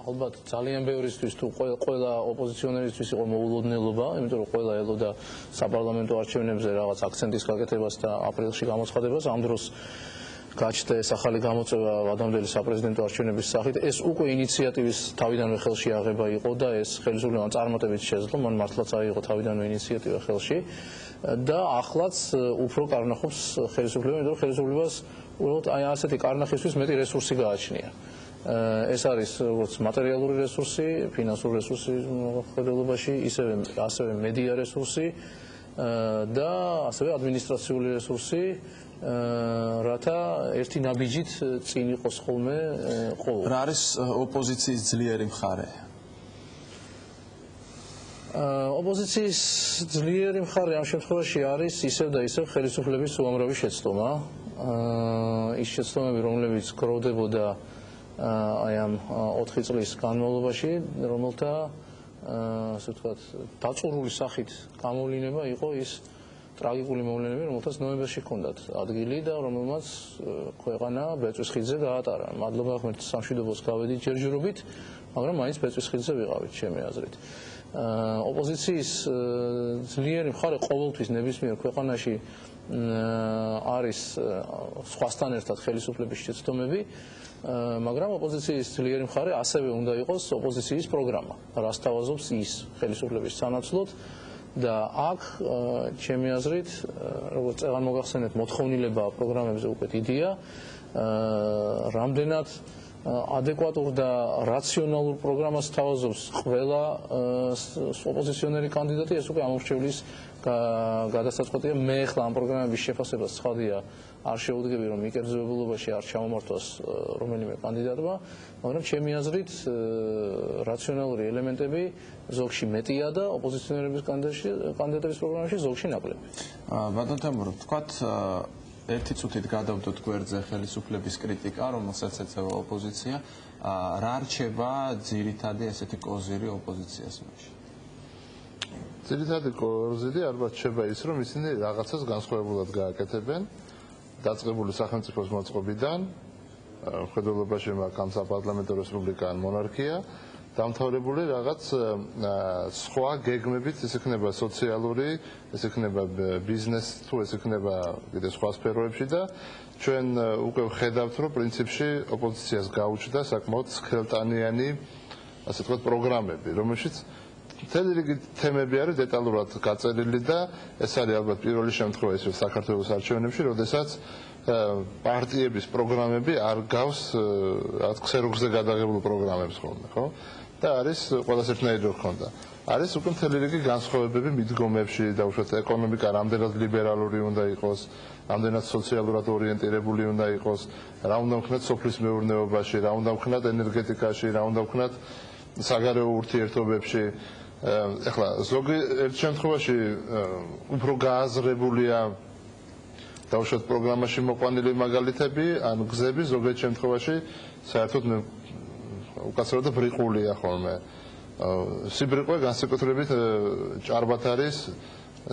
ალბათ ძალიან ბევრისთვის თუ ყველა ოპოზიციონერისთვის იყო მოულოდნელობა, იმიტომ რომ ყველა ელოდა საპარლამენტო არჩევნებზე რაღაც აქცენტის გაკეთებას და აპრილში გამოცხადებას. ამ დროს გაჩნდა ეს ახალი გამოწვევა ვადამდელი საპრეზიდენტო არჩევნების სახით. ეს უკვე ინიციატივის თავიდანვე ხელში აღება იყო და ეს ხელისუფლებამ წარმატებით შეძლო, მან მართლაც აიღო თავიდანვე ინიციატივა ხელში და ახლაც უფრო კარნახობს ხელისუფლება, იმიტომ რომ ხელისუფლებას უბრალოდ აი ასეთი კარნახისთვის მეტი რესურსი გააჩნია. ეს არის როგორც მატერიალური რესურსი, ფინანსური რესურსი ხელისუფლებაში, ასევე მედია რესურსი და ასევე ადმინისტრაციული რესურსი, რათა ერთი ნაბიჯით წინ იყოს ხოლმე ყოველ. რა არის ოპოზიციის ძლიერი მხარე? ოპოზიციის ძლიერი მხარე ამ შემთხვევაში არის ისევ და ისევ ხელისუფლების უამრავი შეცდომა. ის შეცდომები, რომლებიც გროვდებოდა აი ამ 4 წლის განმავლობაში, რომელთა ასე ვთქვათ, დაწურული სახით გამოვლინება იყო ის ტრაგიკული მოვლენები, რომელთაც ნოემბერში ჰქონდათ ადგილი და რომელმაც ქვეყანა ბეწვის ხიდზე გაატარა. მადლობა ღმერთის სამშვიდობოს გავედით ჯერჯერობით, მაგრამ მაინც ბეწვის ხიდზე ვიყავით, ჩემი აზრით. ოპოზიციის ძლიერი მხარე ყოველთვის ნებისმიერ ქვეყანაში არის სხვასთან ერთად ხელისუფლების შეცდომები, მაგრამ ოპოზიციის ძლიერი მხარე ასევე უნდა იყოს ოპოზიციის პროგრამა, რაც თავაზობს ის ხელისუფლების სანაცვლოდ და აქ ჩემი აზრით, როგორც წეგან მოგახსენეთ, მოთხოვნილება პროგრამებზე უკვე დიდია, რამდენად ადეკვატურ და რაციონალურ პროგრამას თავაზობს ყველა ოპოზიციონერი კანდიდატი, ეს უკვე ამორჩევლის გადასაწყვეტია. მე ახლა ამ პროგრამების შეფასებას ცხადია არ შეუდგები, რომ მიკერძებულობაში არ ჩამომართვას რომელიმე კანდიდატმა, მაგრამ ჩემი აზრით რაციონალური ელემენტები ზოგში მეტია და ოპოზიციონერების კანდიდატების პროგრამაში ზოგში ნაკლები. ბატონ თემურო, თქვათ ერთი წუთით გადავდოთ გვერდზე ხელისუფლების კრიტიკა, რომელსაც ეწევა ოპოზიცია, რა რჩება ძირითადი ესეთი კოზირი ოპოზიციას მაშინ? ძირითადი კოზირი ალბათ რჩება ის, რომ ისინი რაღაცას განსხვავებულად გააკეთებენ, დაწყებული სახელმწიფოს მოწყობიდან მხედველობაში მაგ ამ საპარლამენტო რესპუბლიკა ან მონარქია დამთავრებული რაღაც სხვა გეგმებით, ეს იქნება სოციალური, ეს იქნება ბიზნესი თუ ეს იქნება კიდე სხვა სფეროებში და ჩვენ უკვე ვხედავთ, რომ პრინციპში ოპოზიციას გაუჩნდა საკმაოდ სქელტანიანი, ასე ვთქვათ, პროგრამები, რომელშიც მთელი რიგი თემები არის დეტალურად გაწერილი და ეს არის ალბათ პირველი შემთხვევა ის საქართველოს არჩევნებში, როდესაც პარტიების პროგრამები არ გავს რაღაც ქსეროქსზე გადაღებულ პროგრამებს ხოლმე, ხო? და არის ყველას ერთნაირი რო ხონდა. არის უკვე მთელი რიგი განსხვავებები მიდგომებში და უშუალოდ ეკონომიკა რამდენად ლიბერალური უნდა იყოს, რამდენად სოციალურად ორიენტირებული უნდა იყოს, რა უნდა ვქნათ სოფლის მეურნეობაში, რა უნდა ვქნათ ენერგეტიკაში, რა უნდა ვქნათ საგარეო ურთიერთობებში. ეხლა ზოგიერთ შემთხვევაში უფრო გააზრებულია დაუშვათ პროგრამაში მოყვანილი მაგალითები ან გზები, ზოგიერთ შემთხვევაში საერთოდ უკაცრავად ბრიყულია ხოლმე. სიბრიყვე განსაკუთრებით ჭარბად არის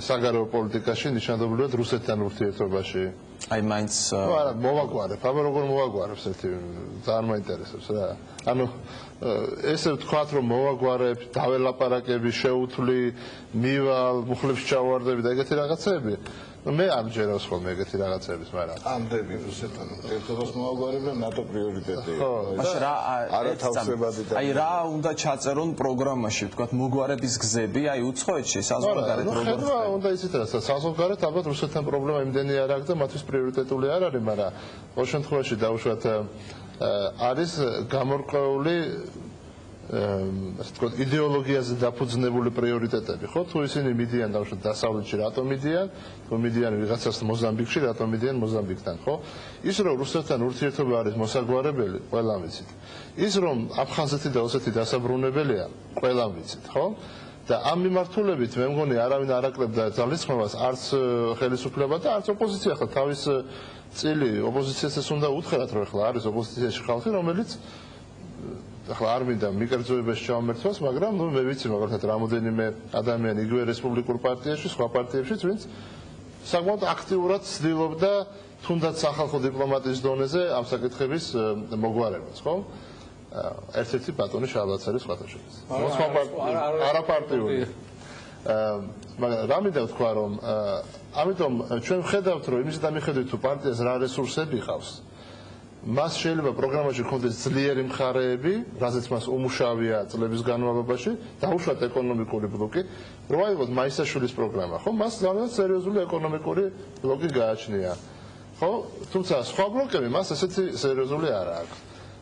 საგარეო პოლიტიკაში, ნიშნადობლივად რუსეთთან ურთიერთობაში. აი მაინც არა, მოვაგვარებ, აბა როგორ მოვაგვარებს ერთი ძალიან მაინტერესებს რა. ანუ ესე ვთქვათ, რომ მოვაგვარებ, დაველაპარაკები, შეუთვლი, მივალ, მუხლებს ჩავარდები და ეგეთი რაღაცები. მე არ მჯერავს ხოლმე ეგეთი რაღაცების, მაგრამ ამდენი რუსეთთან ერთადაც მოვაგვარებ და ნატო პრიორიტეტია. მაშინ რა არათავსებადი და აი რა უნდა ჩაწერონ პროგრამაში, ვთქვათ, მოგვარების გზები, აი უცხოეთში საზღვარგარეთ როგორ ხდება, უნდა ისეთ რა, საზღვარგარეთ ალბათ რუსეთთან პრობლემა იმდენი არ აქვს და მათთვის პრიორიტეტული არ არის, მაგრამ ყოველ შემთხვევაში დაუშვათ არის გამორკვეული ასე ვთქვათ, იდეოლოგიაზე დაფუძნებული პრიორიტეტები, ხო? თუ ისინი მიდიან დაუშვათ დასავლეთში, რატომ მიდიან? თუ მიდიან ვიღაცას მოზამბიკში, რატომ მიდიან მოზამბიკთან, ხო? ის რომ რუსეთთან ურთიერთობა არის მოსაგვარებელი, ყველამ ვიცით. ის რომ აფხაზეთი და ოსეთი დასაბრუნებელია, ყველამ ვიცით, ხო? და ამ მიმართულებით მე მგონი არავინ არ აკლებდა ძალისხმევას არც ხელისუფლება და არც ოპოზიცია, ხო, თავის წილი ოპოზიციას ეს უნდა უთხრათ, რომ ახლა არის ოპოზიციაში ხალხი, რომელიც ახლა არ მინდა მიკერძოებაში ჩავმერთვას, მაგრამ ნუ მე ვიცი მაგალითად რამოდენიმე ადამიანი იგივე რესპუბლიკურ პარტიაში, სხვა პარტიებშიც, ვინც საკმაოდ აქტიურად ცდილობდა თუნდაც სახალხო დიპლომატიის დონეზე ამ საკითხების მოგვარებას, ხო? ერთ-ერთი ბატონი შალვაცარის სხვათაშორის. არაპარტიული. მაგრამ რა მინდა ვთქვა, რომ ამიტომ ჩვენ ვხედავთ, რომ იმის და მიხედვით თუ პარტიას რა რესურსები ყავს, მას შეიძლება პროგრამაში ჰქონდეს ძლიერი მხარეები, რაზეც მას უმუშავია წლების განმავლობაში, დაუშვათ ეკონომიკური ბლოკი, რო აიღოს მაისაშვილის პროგრამა, ხო? მას ძალიან სერიოზული ეკონომიკური ბლოკი გააჩნია. ხო? თუმცა სხვა ბლოკები მას ესეთი სერიოზული არ აქვს.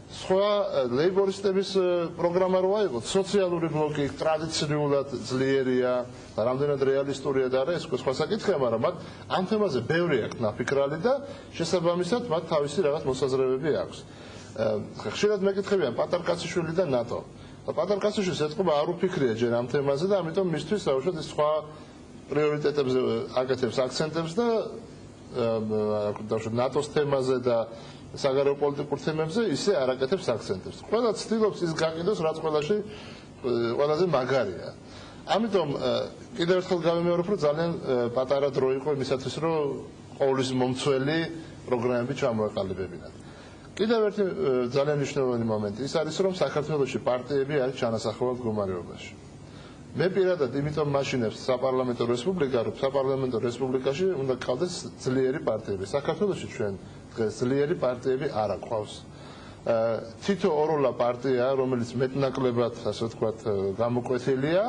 სხვა ლეიბორისტების პროგრამა რო აიღოთ, სოციალური ბლოკი ტრადიციულად ძლიერია, რამდენად რეალისტურია და არა ეს სხვა საკითხია, მაგრამ მათ ამ თემაზე ბევრი აქვს ნაფიქრალი და შესაბამისად მათ თავისი რაღაც მოსაზრებები აქვს. ხშირად მეკითხებიან პატარკაციშვილი და ნატო. პატარკაციშვილს ეთყობა არ უფიქრია ჯერ ამ თემაზე და ამიტომ მისთვის საერთოდ ის სხვა პრიორიტეტებზე აკეთებს აქცენტებს და ნატოს თემაზე და საგარეო პოლიტიკურ თემებზე ისე არ აკეთებს აქცენტებს. ყველა ცდილობს ის გაყიდოს, რაც ყველაში ყველაზე მაგარია. ამიტომ კიდევ ერთხელ გავიმეორებ, რომ ძალიან პატარა დრო იყო იმისათვის, რომ ყოვლის მომცველი პროგრამები ჩამოეყალიბებინათ. კიდევ ერთი ძალიან მნიშვნელოვანი მომენტი ის არის, რომ საქართველოში პარტიები არის ჩანასახაო მდგომარეობაში. მე პირადად იმიტომ მაშინებს საპარლამენტო რესპუბლიკა, რომ საპარლამენტო რესპუბლიკაში უნდა გყავდეს ძლიერი პარტიები. საქართველოში ჩვენ დღეს ძლიერი პარტიები არ აქვს. თითო ოროლა პარტია, რომელიც მეტნაკლებად, ასე ვთქვათ, გამოკვეთილია,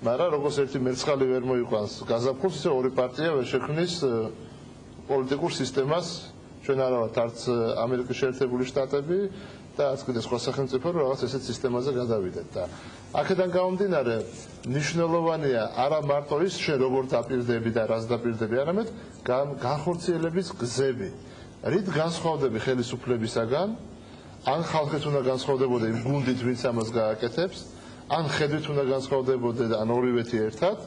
მაგრამ როგორც ერთი მერცხალი ვერ მოიყვანს გაზაფხულს, ისე ორი პარტია ვერ შექმნის პოლიტიკურ სისტემას, ჩვენ არა ვართ არც ამერიკის შეერთებული შტატები და არც კიდე სხვა სახელმწიფო, რომ რაღაც ესეთ სისტემაზე გადავიდეთ და აქედან გამომდინარე მნიშვნელოვანია არა მარტო ის შენ როგორ დაპირდები და რას დაპირდები, არამედ განხორციელების გზები. რით განსხვავდები ხელისუფლებისაგან, ან ხალხით უნდა განსხვავდებოდე იმ გუნდით, ვინც ამას გააკეთებს, ან ხედვით უნდა განსხვავდებოდე და ან ორივეთი ერთად,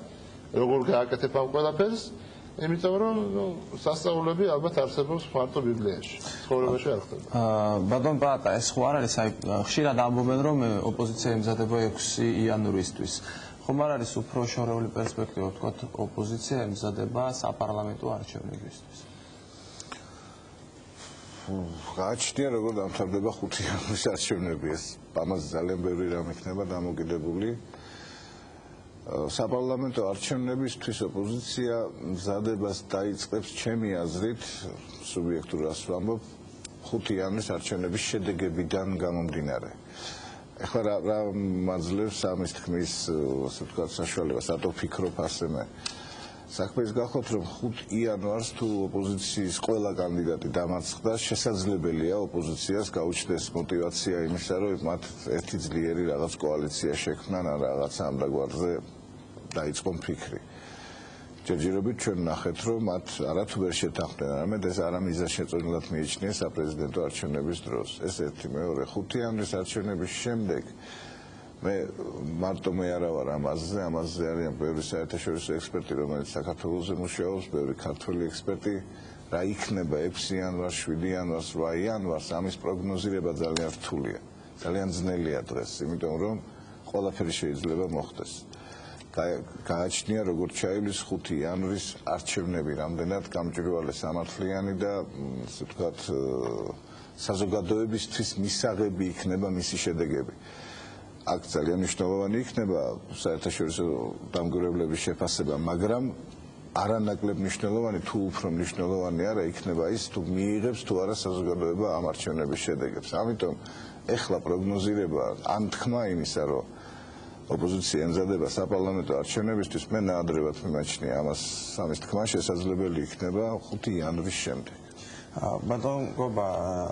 როგორ გააკეთებ ამ ყველაფერს, იმიტომ რომ სასწაულები ალბათ არსებობს მარტო ბიბლიაში, ცხოვრებაში არ ხდება. ბატონ პატა, ეს ხო არ არის, აი ხშირად ამბობენ, რომ ოპოზიცია ემზადება 6 იანვრისთვის. ხომ არ არის უფრო შორეული პერსპექტივა, ვთქვათ, ოპოზიცია ემზადება საპარლამენტო არჩევნებისთვის? გააჩნია როგორ დამთავრდება 5 იანვრის არჩევნები ეს ამაზე ძალიან ბევრი რამ იქნება დამოკიდებული საპარლამენტო არჩევნებისთვის ოპოზიცია მზადებას დაიწყებს ჩემი აზრით სუბიექტურას ვამბობ 5 იანვრის არჩევნების შედეგებიდან გამომდინარე ეხლა რა მაძლევს ამის თქმის ასე ვთქვათ საშუალებას რატო ვფიქრობ ასე მე საქმე ის გახლავთ რომ 5 იანვარს თუ ოპოზიციის ყველა კანდიდატი დამარცხდა შესაძლებელია ოპოზიციას გაუჩნდეს мотиваცია იმისა რომ მათ ერთი ძლიერი რაღაც კოალიცია შექმნან ან რაღაც ამ დაგვარზე დაიწყონ ფიქრი ჯერჯერობით ჩვენ ნახეთ რომ მათ არათუ ვერ შეთანხმდნენ არამედ ეს არამიზანშეწონილად მიიჩნიეს საპრეზიდენტო არჩევნების დროს ეს ერთი მეორე 5 იანვრის არჩევნების შემდეგ მე მარტო მე არა ვარ ამაზე არიან ბევრი საერთაშორისო ექსპერტი რომელიც საქართველოსზე მუშაობს ბევრი ქართველი ექსპერტი რა იქნება 6 იანვარს 7 იანვარს 8 იანვარს ამის პროგნოზირება ძალიან რთულია ძალიან ძნელია დღეს იმიტომ რომ ყველაფერი შეიძლება მოხდეს გააჩნია როგორც ჩაივლის 5 იანვრის არჩევნები რამდენად გამჭვირვალე სამართლიანი და ასე ვთქვათ საზოგადოებისთვის მისაღები იქნება მისი შედეგები აქ ძალიან მნიშვნელოვანი იქნება საერთაშორისო დამკვირვებლების შეფასება, მაგრამ არანაკლებ მნიშვნელოვანი თუ უფრო მნიშვნელოვანი არა იქნება ის თუ მიიღებს თუ არა საზოგადოება ამ არჩევნების შედეგებს. ამიტომ ეხლა პროგნოზირება ან თქმა იმისა, რომ ოპოზიცია ემზადება საპარლამენტო არჩევნებისთვის მე ნაადრევად მიმაჩნია ამის თქმა შესაძლებელი იქნება 5 იანვრის შემდეგ. ბატონ გობა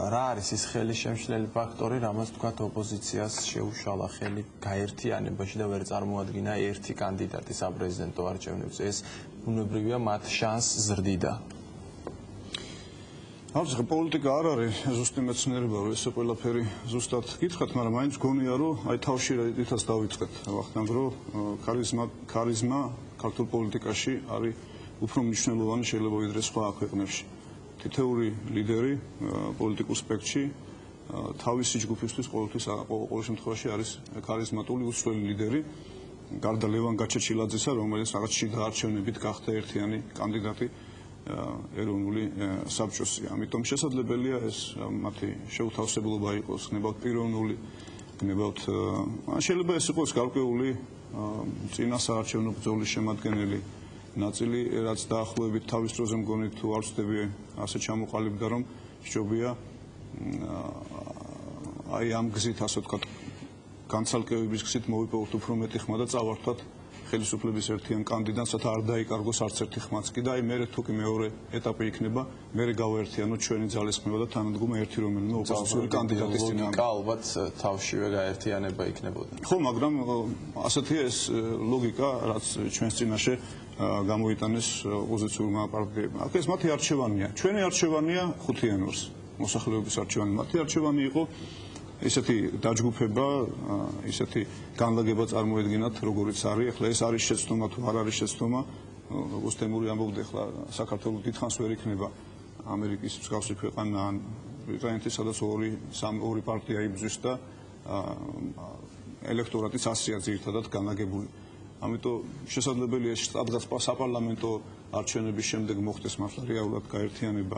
რა არის ის ხელისშემშლელი ფაქტორი რამაც თქვათ ოპოზიციას შეუშალა ხელი გაერთიანებაში და ვერ წარმოადგინა ერთი კანდიდატი საპრეზიდენტო არჩევნებზე ეს ბუნებრივია მათ შანსს ზრდიდა ახლა პოლიტიკა არ არის ზუსტი მეცნიერება რომ ეს ყველაფერი ზუსტად გითხრათ მაგრამ მაინც გონია რომ აი თავში რითაც დავიწყეთ ვახტანგ რომ ქარიზმა ქართულ პოლიტიკაში არის უფრო მნიშვნელოვანი შეიძლება ვიდრე სხვა ქვეყნებში თითოეული ლიდერი პოლიტიკურ სპექტრში თავისი ჯგუფისთვის ყოველ შემთხვევაში არის ქარიზმატული უცვლელი ლიდერი გარდა ლევან გაჩეჩილაძისა რომელიც რაღაც შიდა არჩევნებით გახდა ერთიანი კანდიდატი ეროვნული საბჭოსი ამიტომ შესაძლებელია ეს მათი შეუთავსებლობა იყოს გნებავთ პიროვნული გნებავთ შეიძლება ეს იყოს გარკვეული წინა საარჩევნო ბრძოლის შემადგენელი ნაწილი რაც დაახლოებით თავის დროზე მგონი თუ არ ვწდები ასე ჩამოყალიბდა რომ სჯობია აი ამ გზით ასე ვთქვათ განცალკევების გზით მოვიპოვოთ უფრო მეტი ხმა და წავართვათ ხელისუფლების ერთიან კანდიდატს რათა არ დაიკარგოს არც ერთი ხმაც კი და აი მე თუ კი მეორე ეტაპი იქნება მე გავაერთიანოთ ჩვენი ძალისხმევა და თანადგომა ერთი რომელიმე ოპოზიციური კანდიდატის წინააღმდეგ ალბათ თავშივე გაერთიანება იქნებოდა ხო მაგრამ ასეთია ეს ლოგიკა რაც ჩვენს წინაშე გამოიტანეს ოპოზიციურმა პარტიებმა. აქ ეს მათი არჩევანია. ჩვენი არჩევანია 5 იანვარს. მოსახლეობის არჩევანი. მათი არჩევანი იყო ესეთი დაჯგუფება, ესეთი განლაგება წარმოედგინათ, როგორიც არის. ახლა ეს არის შეცდომა თუ არ არის შეცდომა. როგორც თემური ამბობდა, ახლა საქართველოს დიდხანს ვერ იქნება ამერიკის მსგავსი ქვეყანა ან ბრიტანეთი, სადაც ორი პარტია იბრძვის და ელექტორატიც ასეა ძირითადად განლაგებული. ამიტომ შესაძლებელია სადღაც საპარლამენტო არჩევნების შემდეგ მოხდეს მართლა რეალურად გაერთიანება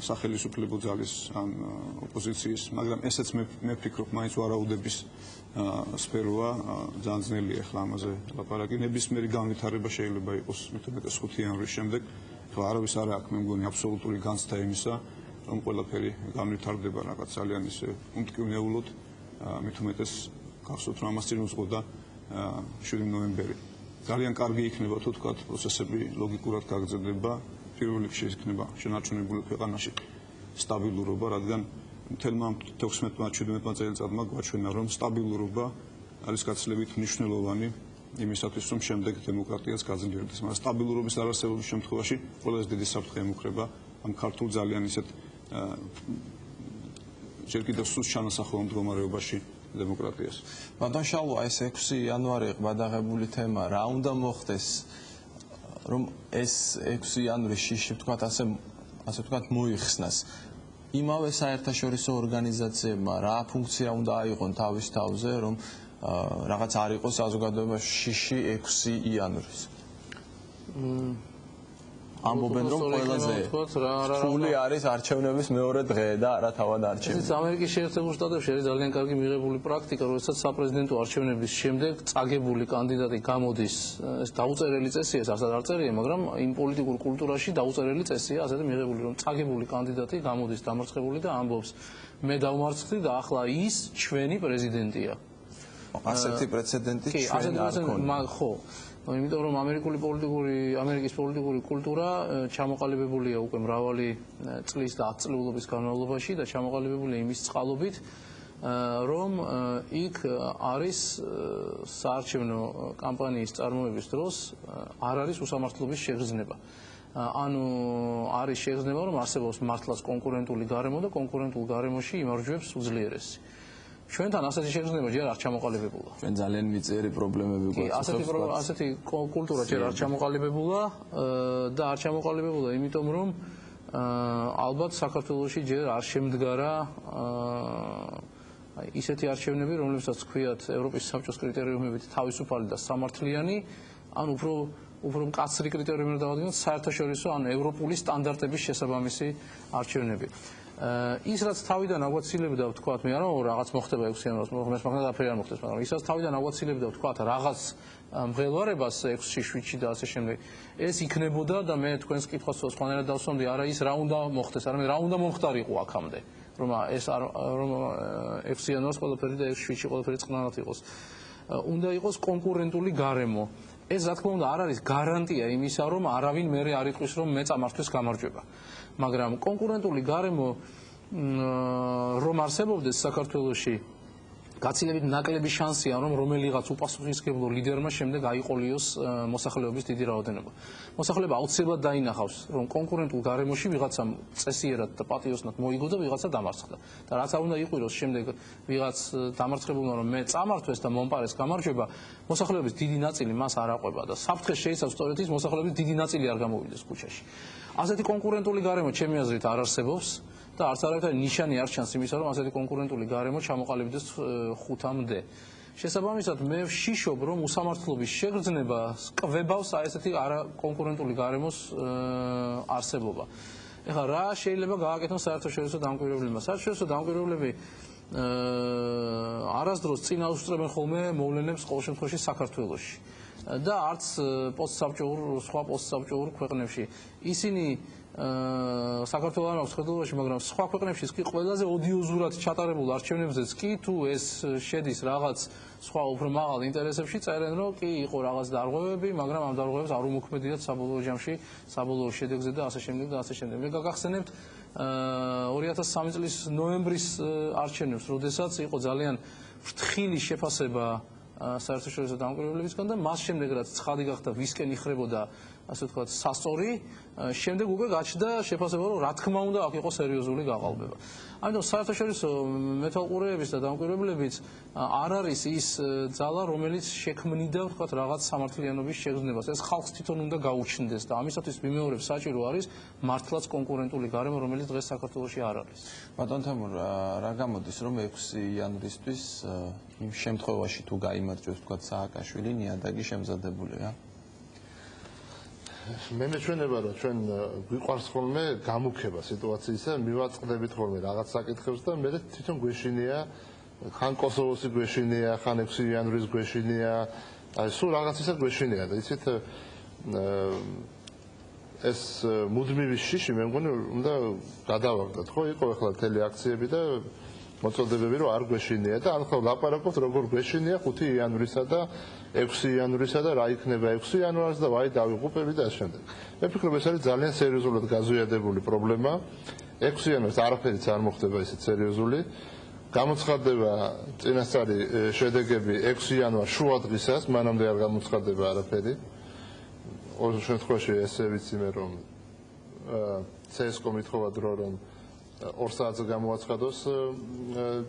სახელმწიფო ძალის ან ოპოზიციის, მაგრამ ესეც მე ვფიქრობ, მაინც ვარაუდების სფეროა, ძალიან ძნელია ახლა ამაზე ლაპარაკი. ნებისმიერი განვითარება შეიძლება იყოს მithumetes 5 იანვრის შემდეგ. ახლა არავის არ აქვს მე მგონი აბსოლუტური განცდა იმისა, რომ ყველაფერი განვითარდება რაღაც ძალიან ისე უმტკივნეულოდ, მithumetes გახსოვთ რომ ამას წინ უძღოდა 7 ნოემბერი. ძალიან კარგი იქნება თუ თქვათ პროცესები ლოგიკურად გაგრძელდება, პირველ რიგში იქნება შენარჩუნებული ქვეყანაში სტაბილურობა, რადგან მთელმა 16-17 წელიწადმა გვაჩვენა რომ სტაბილურობა არის გაცილებით მნიშვნელოვანი იმისათვის რომ შემდეგ დემოკრატიაც გაძლიერდეს, მაგრამ სტაბილურობის არარსებობის შემთხვევაში ყველაზე დიდი საფრთხე ემუქრება ამ ქართულ ძალიან ისეთ ჯერ კიდევ სუსტ ჩანასახლებელ მდგომარეობაში დემოკრატიას. ბატონ შალვა, ეს 6 იანვარი ყბადაღებული თემა, რა უნდა მოხდეს, რომ ეს 6 იანვრის შიში ვთქვათ ასე ვთქვათ მოიხსნას. იმავე საერთაშორისო ორგანიზაციებმა რა ფუნქცია უნდა აიღონ თავის თავზე, რომ რაღაც არ იყოს საზოგადოებაში შიში 6 იანვრის. ამბობენ რომ ყველაზე რთული არის არჩევნების მეორე დღე და არა თავად არჩევნები. ეს ამერიკის შეერთებულ შტატებში არის ძალიან კარგი მიღებული პრაქტიკა, როდესაც საპრეზიდენტო არჩევნების შემდეგ წაგებული კანდიდატი გამოდის, ეს დაუწერელი წესია, საერთოდ არ წერია, მაგრამ იმ პოლიტიკურ კულტურაში დაუწერელი წესია, ასეთი მიღებული, რომ წაგებული კანდიდატი გამოდის დამარცხებული და ამბობს, მე დავმარცხდი და ახლა ის ჩვენი პრეზიდენტია. ასეთი პრეცედენტი ჩვენ არ ქონია. ხო. იმიტომ რომ ამერიკის პოლიტიკური კულტურა ჩამოყალიბებულია უკვე მრავალი წლის და 10 წლეულობის განმავლობაში და ჩამოყალიბებულია იმის წყალობით, რომ იქ არის საარჩევნო კამპანიის წარმოების დროს არ არის უსამართლობის შეგრძნება. ანუ არის შეგრძნება, რომ არსებობს მართლაც კონკურენტული გარემო და კონკურენტულ გარემოში იმარჯვებს უძლიერესი. ჩვენთან ასეთი შეგრძნება ჯერ არ ჩამოყალიბებულა. ჩვენ ძალიან მიწიერი პრობლემები გვაქვს. ასეთი კულტურა ჯერ არ ჩამოყალიბებულა და არ ჩამოყალიბებულა, იმიტომ რომ ალბათ საქართველოში ჯერ არ შემდგარა ისეთი არჩევნები, რომლებსაც ქვიათ ევროპის საბჭოს კრიტერიუმებით თავისუფალი და სამართლიანი, ან უფრო მკაცრი კრიტერიუმები დავადგინოთ, საერთაშორისო ან ევროპული სტანდარტების შესაბამისი არჩევნები. ის რაც თავიდან აგვაცილებდა ვთქვათ, მე არა რაღაც მოხდება 6 იანვარს, მაგრამ დაფერი არ მოხდეს, მაგრამ ის რაც თავიდან აგვაცილებდა ვთქვათ, რაღაც მღელვარებას 6-ში, 7-ში და ასე შემდეგ. ეს იქნებოდა და მე თქვენს კითხვას სხვანაირად დავსვამდი, არა ის რა უნდა მოხდეს, არამედ რა უნდა მომხდარიყო აქამდე, რომ ეს რომ 6 იანვარს ყველაფერი და 7-ში ყველაფერი წყნარად იყოს. უნდა იყოს კონკურენტული გარემო. ეს რა თქმა უნდა არ არის გარანტია იმისა, რომ არავინ მერე არ იყოს, რომ მე წამართვეს გამარჯვება. მაგრამ კონკურენტული გარემო რომ არსებობდეს საქართველოში, გაცილებით ნაკლები შანსია, რომ რომელიღაც უპასუხისმგებლო ლიდერმა შემდეგ აიყოლიოს მოსახლეობის დიდი რაოდენობა. მოსახლეობა აუცილებლად დაინახავს, რომ კონკურენტულ გარემოში ვიღაცამ წესიერად და პატიოსნად მოიგო და ვიღაცა დამარცხდა. და რაც არ უნდა იყიროს შემდეგ ვიღაც დამარცხებულმა, რომ მე წამართვეს და მომპარეს გამარჯვება, მოსახლეობის დიდი ნაწილი მას არ აყვება და საფრთხეს შეიცავს სწორედ ის, მოსახლეობის დიდი ნაწილი არ გამოვიდეს ქუჩაში. ასეთი კონკურენტული გარემო ჩემი აზრით არ არსებობს. და არც არავითარი ნიშანი არ ჩანს იმისა, რომ ასეთი კონკურენტული გარემო ჩამოყალიბდეს 5-მდე. შესაბამისად, მე ვშიშობ, რომ უსამართლობის შეგრძნება კვებავს ესეთი არაკონკურენტული გარემოს არსებობა. ეხლა რა შეიძლება გააკეთონ საერთაშორისო დამკვირვებლებმა? საერთაშორისო დამკვირვებლები არასდროს წინ აუსწრებენ ხოლმე მოვლენებს ყოველ შემთხვევაში საქართველოში და არც სხვა პოსტსაბჭოურ ქვეყნებში. ისინი საქართველოს არ აქვს ხედულობაში, მაგრამ სხვა ქვეყნებშიც კი ყველაზე ოდიოზურად ჩატარებულ არჩევნებზეც კი თუ ეს შედის რაღაც სხვა უფრო მაღალ ინტერესებში, წერენ რომ კი იყო რაღაც დარღვევები, მაგრამ ამ დარღვევებს არ უმოქმედიათ საბოლოო ჯამში, საბოლოო შედეგზე და ასე შემდეგ და ასე შემდეგ. მე გაგახსენებთ 2003 წლის ნოემბრის არჩევნებს, როდესაც იყო ძალიან ფრთხილი შეფასება საერთაშორისო დამკვირვებლებისგან და მას შემდეგ რაც ცხადი გახდა ვისკენ იხრებოდა ასე ვთქვათ სასწორი, შემდეგ უკვე გაჩნდა შეფასება, რომ რა თქმა უნდა აქ იყო სერიოზული გაყალბება. ამიტომ საერთაშორისო მეთვალყურეების და დამკვირვებლებიც არ არის ის ძალა, რომელიც შექმნიდა ვთქვათ რაღაც სამართლიანობის შეგრძნებას. ეს ხალხს თვითონ უნდა გაუჩნდეს და ამისათვის მიმეორებ საჭირო არის მართლაც კონკურენტული გარემო, რომელიც დღეს საქართველოში არ არის. ბატონ თემურ, რა გამოდის, რომ 6 იანვრისთვის იმ შემთხვევაში თუ გაიმარჯვებს ვთქვათ სააკაშვილი, ნიადაგი შემზადებულია? მე მეჩვენება რომ ჩვენ გვიყვარს ხოლმე გამუქება სიტუაციისა, მივაწყდებით ხოლმე რაღაც საკითხებს და მე თვითონ გვეშინია, ხან კოსოვოსი გვეშინია, ხან 6 იანვრის გვეშინია, აი სულ რაღაცისა გვეშინია და იცით ეს მუდმივი შიში მე მგონი უნდა გადავაგდოთ, ხო? იყო ახლა თელი აქციები და მოწოდებები რომ არ გვეშინია და ახლა ლაპარაკობთ როგორ გვეშინია 5 იანვრისა და 6 იანვრისა და რა იქნება 6 იანვარს და ვაი დავიღუპები და ასე შემდეგ. მე ფიქრობ ეს არის ძალიან სერიოზულად გაზვიადებული პრობლემა. 6 იანვარს არაფერიც არ მოხდება ისეთ სერიოზული. გამოცხადდება წინასწარი შედეგები 6 იანვარს შუა დღისას, მანამდე არ გამოცხადდება არაფერი. ორ შემთხვევაში ესე ვიცი მე რომ CSKO მithova დრო რომ 2 საათზე გამოაცხადოს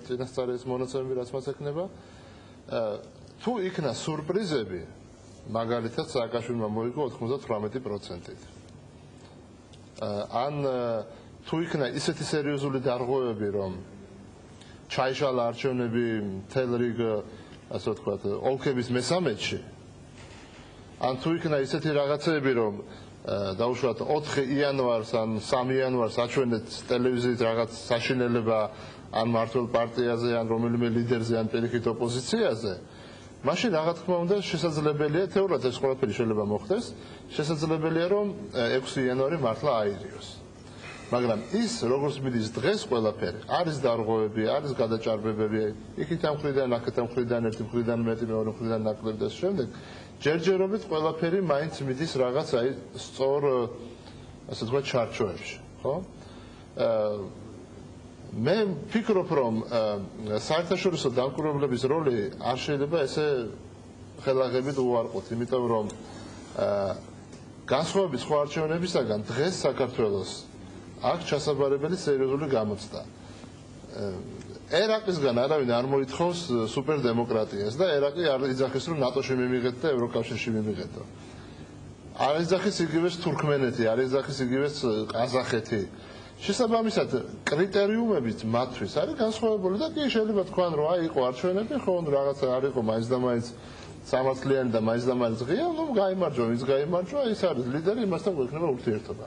წინასწარი მონაცემები რაც მას ექნება. თუ იქნა სურპრიზები, მაგალითად სააკაშვილმა მოიგო 98%-ით. ან თუ იქნა ისეთი სერიოზული დარღვევები, რომ ჩაიშალა არჩევნები მთელ რიგ, ასე ვთქვათ, ოლქების მესამედში, ან თუ იქნა ისეთი რაღაცები, რომ დაუშვათ 4 იანვარს ან 3 იანვარს აჩვენეთ ტელევიზიით რაღაც საშინელება ან მართლ პარტიაზე ან რომელიმე ლიდერზე ან პირიქით ოპოზიციაზე, მაშინ რა თქმა უნდა შესაძლებელია თეორიულად ეს ყველაფერი შეიძლება მოხდეს, შესაძლებელია რომ 6 იანვარი მართლა აირიოს. მაგრამ ის როგორც მიდის დღეს ყველაფერი, არის დარღვევები, არის გადაჭარბებები, იქით ამ მხრიდან, აქეთ ამ მხრიდან, ერთი მხრიდან მეტი, მეორე მხრიდან ნაკლები და შემდეგ ჯერჯერობით ყველაფერი მაინც მიდის რაღაც აი სწორ ასე თქვა ჩარჩოებში, ხო? მე ვფიქრობ რომ საერთაშორისო დამკვირვებლების როლი არ შეიძლება ესე ხელაღებით უარყოთ, იმიტომ რომ განსხვავებით სხვა არჩევნებისაგან დღეს საქართველოს აქ ჩასაბარებელი სერიოზული გამოცდა. ერაყისგან არავინ არ მოითხოვს სუპერდემოკრატიას და ერაყი არ იძახის რომ ნატოში მივიღეთ და ევროკავშირში მივიღეთო. არ იძახის იგივეს თურქმენეთი, არ იძახის იგივეს ყაზახეთი. შესაბამისად კრიტერიუმებით მათთვის არის განსხვავებული და კი შეიძლება თქვან რომ აი იყო არჩევნები, ხო რაღაცა არ იყო მაინც და მაინც სამართლიანი და მაინც და მაინც ღია, ნუ გაიმარჯვა, ვინც გაიმარჯვა, ის არის ლიდერი, იმასთან გვექნება ურთიერთობა.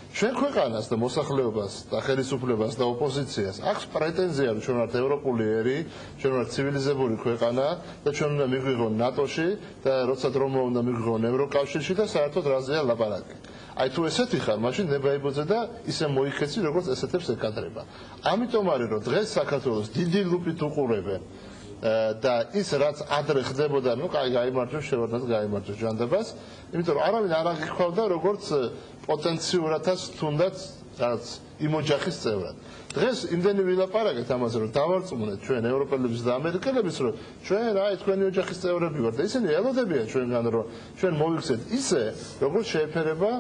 ჩვენ ქვეყანას და მოსახლეობას და ხელისუფლებას და ოპოზიციას აქვს პრეტენზია რომ ჩვენ ვართ ევროპული ერი, ჩვენ ვართ ცივილიზებული ქვეყანა და ჩვენ უნდა მიგვიღონ ნატოში და როცა დრომა უნდა მიგვიღონ ევროკავშირში და საერთოდ რაზეა ლაპარაკი. აი თუ ესეთი ხარ, მაშინ ნებაიბოძე და ისე მოიქეცი, როგორც ესეთებს ეკადრება. ამიტომ არის რომ დღეს საქართველოს დიდი ლუპით უყურებენ და ის რაც ადრე ხდებოდა, ნუ კაი გაიმარჯვებს, შევარდნად გაიმარჯვებს ჯანდაბას, იმიტომ რომ არავინ არ აღიქვავდა როგორც პოტენციურადაც თუნდაც რაღაც იმ ოჯახის წევრად. დღეს იმდენი ვილაპარაკეთ ამაზე, რომ დავარწმუნეთ ჩვენ ევროპელების და ამერიკელების, რომ ჩვენ აი თქვენი ოჯახის წევრები ვართ და ისინი ელოდებიან ჩვენგან, რომ ჩვენ მოვიქცეთ ისე, როგორც შეეფერება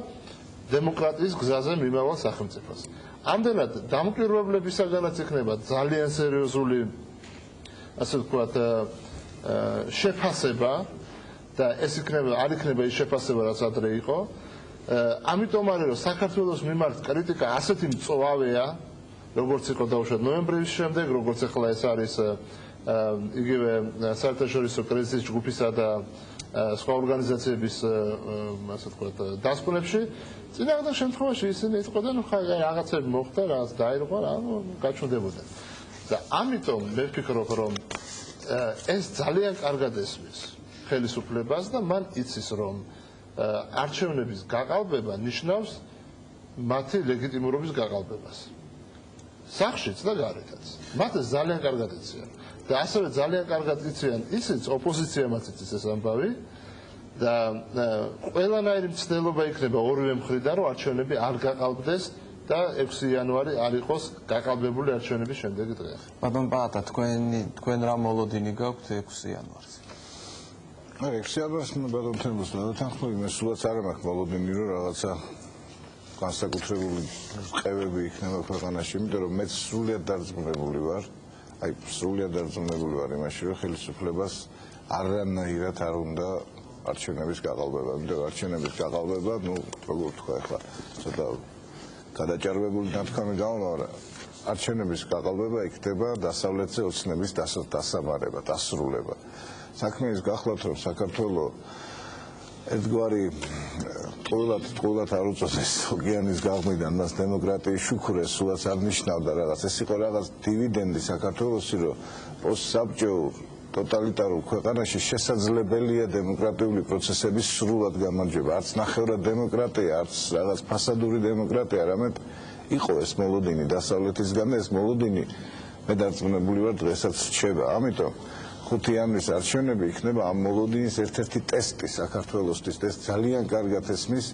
დემოკრატიის გზაზე მიმავალ სახელმწიფოს. ამდენად დამკვირვებლებისაგანაც იქნება ძალიან სერიოზული ასე ვთქვათ შეფასება და ეს არ იქნება ის შეფასება, რაც ადრე იყო. ამიტომ არის რომ საქართველოს მიმართ კრიტიკა ასეთი მწვავეა, როგორც იყო დაუშვათ ნოემბრის შემდეგ, როგორც ახლა ეს არის იგივე საერთაშორისო კრიზისის ჯგუფისა და სხვა ორგანიზაციების ასე ვთქვათ დასკვნებში, წინააღმდეგ შემთხვევაში ისინი იტყვიან, ხა რაღაცები მოხდა, რაღაც დაირღვა, რა გაჩნდებოდა. და ამიტომ მე ვფიქრობ, რომ ეს ძალიან კარგად ესმის ხელისუფლებას და მან იცის, რომ არჩევნების გაყალბება ნიშნავს მათი ლეგიტიმურობის გაყალბებას. სახშიც და გარეთაც. მათ ეს ძალიან კარგად იციან. და ასევე ძალიან კარგად იციან ისიც ოპოზიციამაც იცის ეს ამბავი და ყველანაირი მცდელობა იქნება ორივე მხრიდან, რომ არჩევნები არ გაყალბდეს და 6 იანვარი არ იყოს გაყალბებული არჩევნების შემდეგი დღე. ბატონ პაატა, თქვენ რა მოლოდინი გაქვთ 6 იანვარს? აი 6 იანვარს ბატონ თემოს დათანხმები, მე სულაც არ მაქვს მოლოდინი, რომ რაღაცა განსაკუთრებული ყევები იქნება ქვეყანაში, იმიტომ რომ მე სრულიად დარწმუნებული ვარ, აი სრულიად დარწმუნებული ვარ იმაში, რომ ხელისუფლებას არანაირად არ უნდა არჩევნების გაყალბება, იმიტომ რომ არჩევნების გაყალბება, ნუ როგორ თქვა ახლა, ცოტა გადაჭარბებული ნათქვამი გამომავალ, არჩევნების გაყალბება იქნება დასავლეთზე ოცნების დასამარება, დასრულება. საქმე ის გახლავთ, რომ საქართველოს ერთგვარი ტყუილად არ უწევს ოკეანის გაღმიდან მას დემოკრატიის შუქურე სულაც არ ნიშნავდა რაღაც. ეს იყო რაღაც დივიდენდი საქართველოსი, რომ პოსტსაბჭოურ ტოტალიტარულ ქვეყანაში შესაძლებელია დემოკრატიული პროცესების სრულად გამარჯვება. არც ნახევრად დემოკრატია, არც რაღაც ფასადური დემოკრატია, არამედ იყო ეს მოლოდინი დასავლეთისგან და ეს მოლოდინი მე დარწმუნებული ვარ დღესაც რჩება. ამიტომ 5 იანვრის არჩევნები იქნება ამ მოლოდინის ერთ-ერთი ტესტი საქართველოსთვის. ეს ძალიან კარგად ესმის,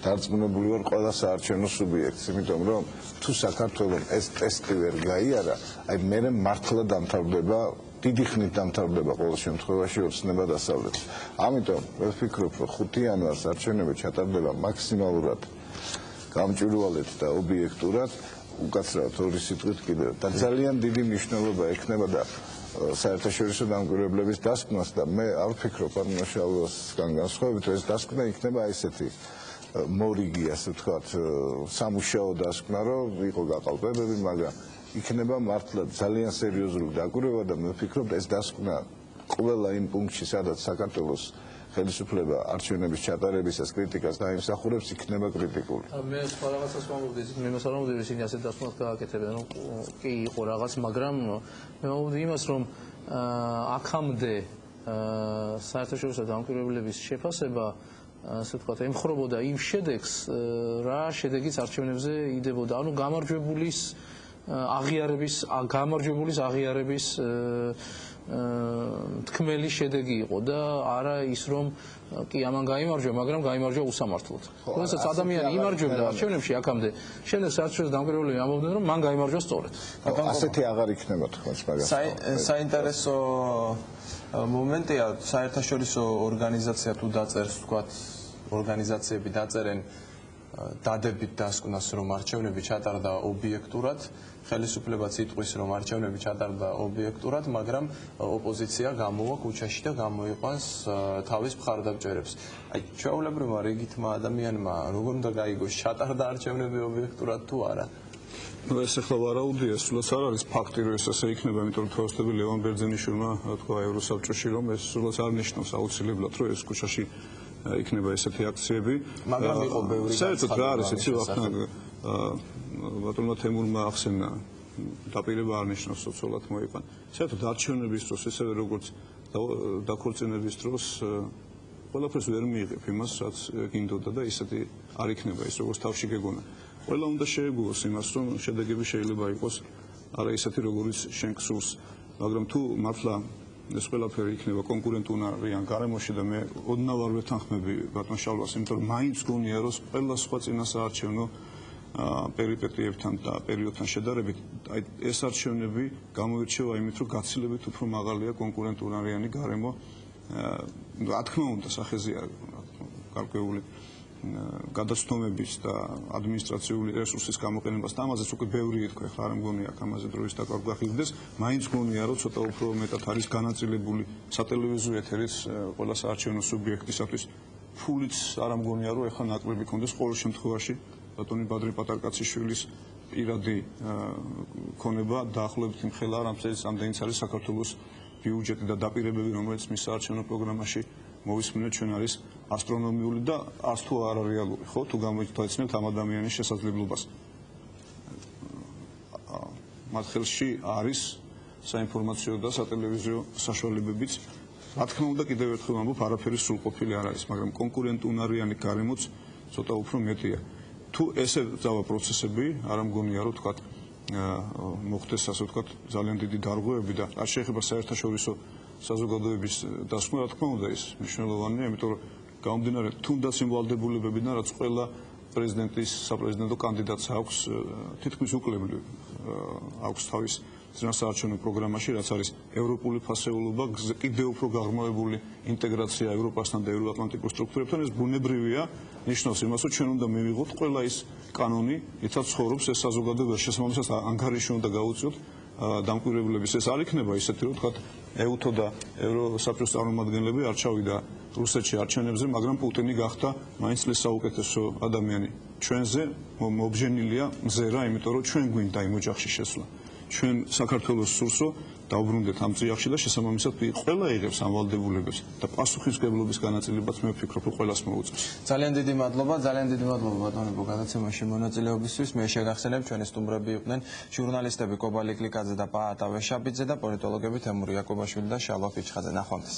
დარწმუნებული ვარ ყველა საარჩევნო სუბიექტს, იმიტომ რომ თუ საქართველოს ეს ტესტი ვერ გაიარა, აი მე მართლა დამთავრდება, დიდი ხნით დამთავრდება ყოველ შემთხვევაში ოცნება დასავლეთში. ამიტომ მე ვფიქრობ, რომ 5 იანვარს არჩევნები ჩატარდება მაქსიმალურად გამჭვირვალედ და ობიექტურად, უკაცრავად ორი სიტყვით კიდევ და ძალიან დიდი მნიშვნელობა ექნება და საერთაშორისო დამკვირვებლების დასკვნას და მე არ ვფიქრობ არ მშავლოსგან განსხვავებით, ეს დასკვნა იქნება ესეთი მორიგი, ასე ვთქვათ, სამუშაო დასკვნა, რომ იყო გაყალბებები, მაგრამ იქნება მართლა ძალიან სერიოზული დაკვირვება და მე ვფიქრობ, ეს დასკვნა ყველა იმ პუნქტში, სადაც საქართველოს ხელისუფლება არჩევნების ჩატარებისას კრიტიკას დაიმსახურებს, იქნება კრიტიკული. მე სხვა რაღაცას ვამბობდი, მე მოსალმობდი ისინი ასე დასმულად გააკეთებენ, რომ კი იყო რაღაც, მაგრამ მე ვამბობდი იმას, რომ აქამდე საერთაშორისო დამკვირვებლების შეფასება ასე ვთქვათ, ემხრობოდა იმ შედეგს, რა შედეგიც არჩევნებზე იდებოდა. ანუ გამარჯვებულის აღიარების თქმელი შედეგი იყო და არა ის რომ კი ამან გაიმარჯვა, მაგრამ გაიმარჯვა უსამართლოდ. როდესაც ადამიანი იმარჯვებდა არჩევნებში აქამდე, შემდეგ საერთაშორისო დამკვირვებლები ამბობდნენ რომ მან გაიმარჯვა სწორედ. ასეთი აღარ იქნება თქოს მაგას. საინტერესო მომენტია საერთაშორისო ორგანიზაცია თუ დაწერს, ვთქვათ, ორგანიზაციები დაწერენ დადებით დასკვნას, რომ არჩევნები ჩატარდა ობიექტურად, ხელისუფლებაც იტყვის, რომ არჩევნები ჩატარდა ობიექტურად, მაგრამ ოპოზიცია გამოვა ქუჩაში და გამოიყვანს თავის მხარდამჭერებს. აი, ჩვეულებრივმა რიგითმა ადამიანმა როგორ უნდა გაიგოს, ჩატარდა არჩევნები ობიექტურად თუ არა? ეს ახლა ვარაუდია, სულაც არ არის ფაქტი, რომ ეს ასე იქნება, იმიტომ რომ თავისუფლები ლევან ბერძენიშვილმა თქვა ევროსაბჭოში, რომ ეს სულაც არ ნიშნავს აუცილებლად, რომ ეს ქუჩაში იქნება ესეთი აქციები. მაგრამ იყო ბევრი საერთოდ რა არის, იცი ვახნა ბატონმა თემურმა ახსენა, დაპირება არ ნიშნავს სოციალურად მოიყვან. საერთოდ არჩევნების დროს, ესევე როგორც დაქორწინების დროს ყველაფერს ვერ მიიღებ იმას, რაც გინდოდა და ისეთი არ იქნება ის, როგორც თავში გეგონა. ყველა უნდა შეეგუოს იმას, რომ შედეგები შეიძლება იყოს არა ისეთი, როგორიც შენ გსურს, მაგრამ თუ მართლა ეს ყველაფერი იქნება კონკურენტუნარიან გარემოში და მე ოდნავ არ ვეთანხმები ბატონ შალვას, იმიტომ რომ მაინც გონია, რომ ყველა სხვა წინასაარჩევნო პერიპეტიებთან და პერიოდთან შედარებით, აი ეს არჩევნები გამოირჩევა იმით, რომ გაცილებით უფრო მაღალია კონკურენტუნარიანი გარემო. რა თქმა უნდა, სახეზეა გარკვეული გადაცდომების და ადმინისტრაციული რესურსის გამოყენებას და ამაზეც უკვე ბევრი ითქვა, ახლა არ მგონია აქ ამაზე დროის დაკარგვა ხილდეს, მაინც გონია, რომ ცოტა უფრო მეტად არის განაწილებული სატელევიზიო ეთერის ყველა საარჩევნო სუბიექტისათვის. ფულიც არ მგონია, რომ ახლა ნაკლები კონდეს ყოველ შემთხვევაში ბატონი ბადრი პატარკაციშვილის პირადი ქონება დაახლოებით იმხელა რამდენიც არის საქართველოს ბიუჯეტი და დაპირებები, რომელიც მის საარჩევნო პროგრამაში მოვისმინეთ, ჩვენ არის ასტრონომიული და არც თუ არა რეალური, ხო? თუ გამოიცნებთ ამ ადამიანის შესაძლებლობას. მათ ხელში არის საინფორმაციო და სატელევიზიო საშუალებებიც. რა თქმა უნდა, კიდევ ერთხელ ვამბობ, არაფერი სრულყოფილი არ არის, მაგრამ კონკურენტუნარიანი გარემოც ცოტა უფრო მეტია. თუ ესე ძავა პროცესები, არ მგონია, რომ თქვათ მოხდეს ასე ვთქვათ ძალიან დიდი დარღვევები და არ შეეხება საერთაშორისო საზოგადოების დასკვნა, რა თქმა უნდა, ის მნიშვნელოვანია, იმიტომ რომ გამომდინარე თუნდაც იმ ვალდებულებებიდან, რაც ყველა პრეზიდენტის საპრეზიდენტო კანდიდატს აქვს, თითქმის უკლებლივ აქვს თავის წინასაარჩევნო პროგრამაში, რაც არის ევროპული ფასეულობა, კიდევ უფრო გაღრმავებული ინტეგრაცია ევროპასთან და ევროატლანტიკურ სტრუქტურებთან, ეს ბუნებრივია, ნიშნავს იმას, რომ ჩვენ უნდა მივიღოთ ყველა ის კანონი, რითაც ცხოვრობს ეს საზოგადოება, შესაბამისად ანგარიში უნდა გაუწიოთ დამკვირვებლების. ეს არ იქნება ისეთი, რომ თქვათ ეუთო და ევროსაბჭოს წარმომადგენლები არ ჩავიდა რუსეთში არჩევნებზე, მაგრამ პუტინი გახდა მაინც წლის საუკეთესო ადამიანი. ჩვენზე მობჟენილია მზერა, იმიტომ რომ ჩვენ გვინდა იმ ოჯახში შესვლა. ჩვენ საქართველოს სურს, რომ დავბრუნდეთ ამ წიაღში და შესაბამისად ყველა იღებს ამ ვალდებულებებს და პასუხისმგებლობის განაწილებაც მე ვფიქრობ, რომ ყველას მოუწევს. ძალიან დიდი მადლობა ბატონებო გადაცემაში მონაწილეობისთვის. მე შეგახსენებ, ჩვენი სტუმრები იყვნენ ჟურნალისტები კობალი კლიკაძე და პაატა ვეშაბიძე და პოლიტოლოგები თემური იაკობაშვილი და შალვა ფიჩხაძე. ნახვამდის.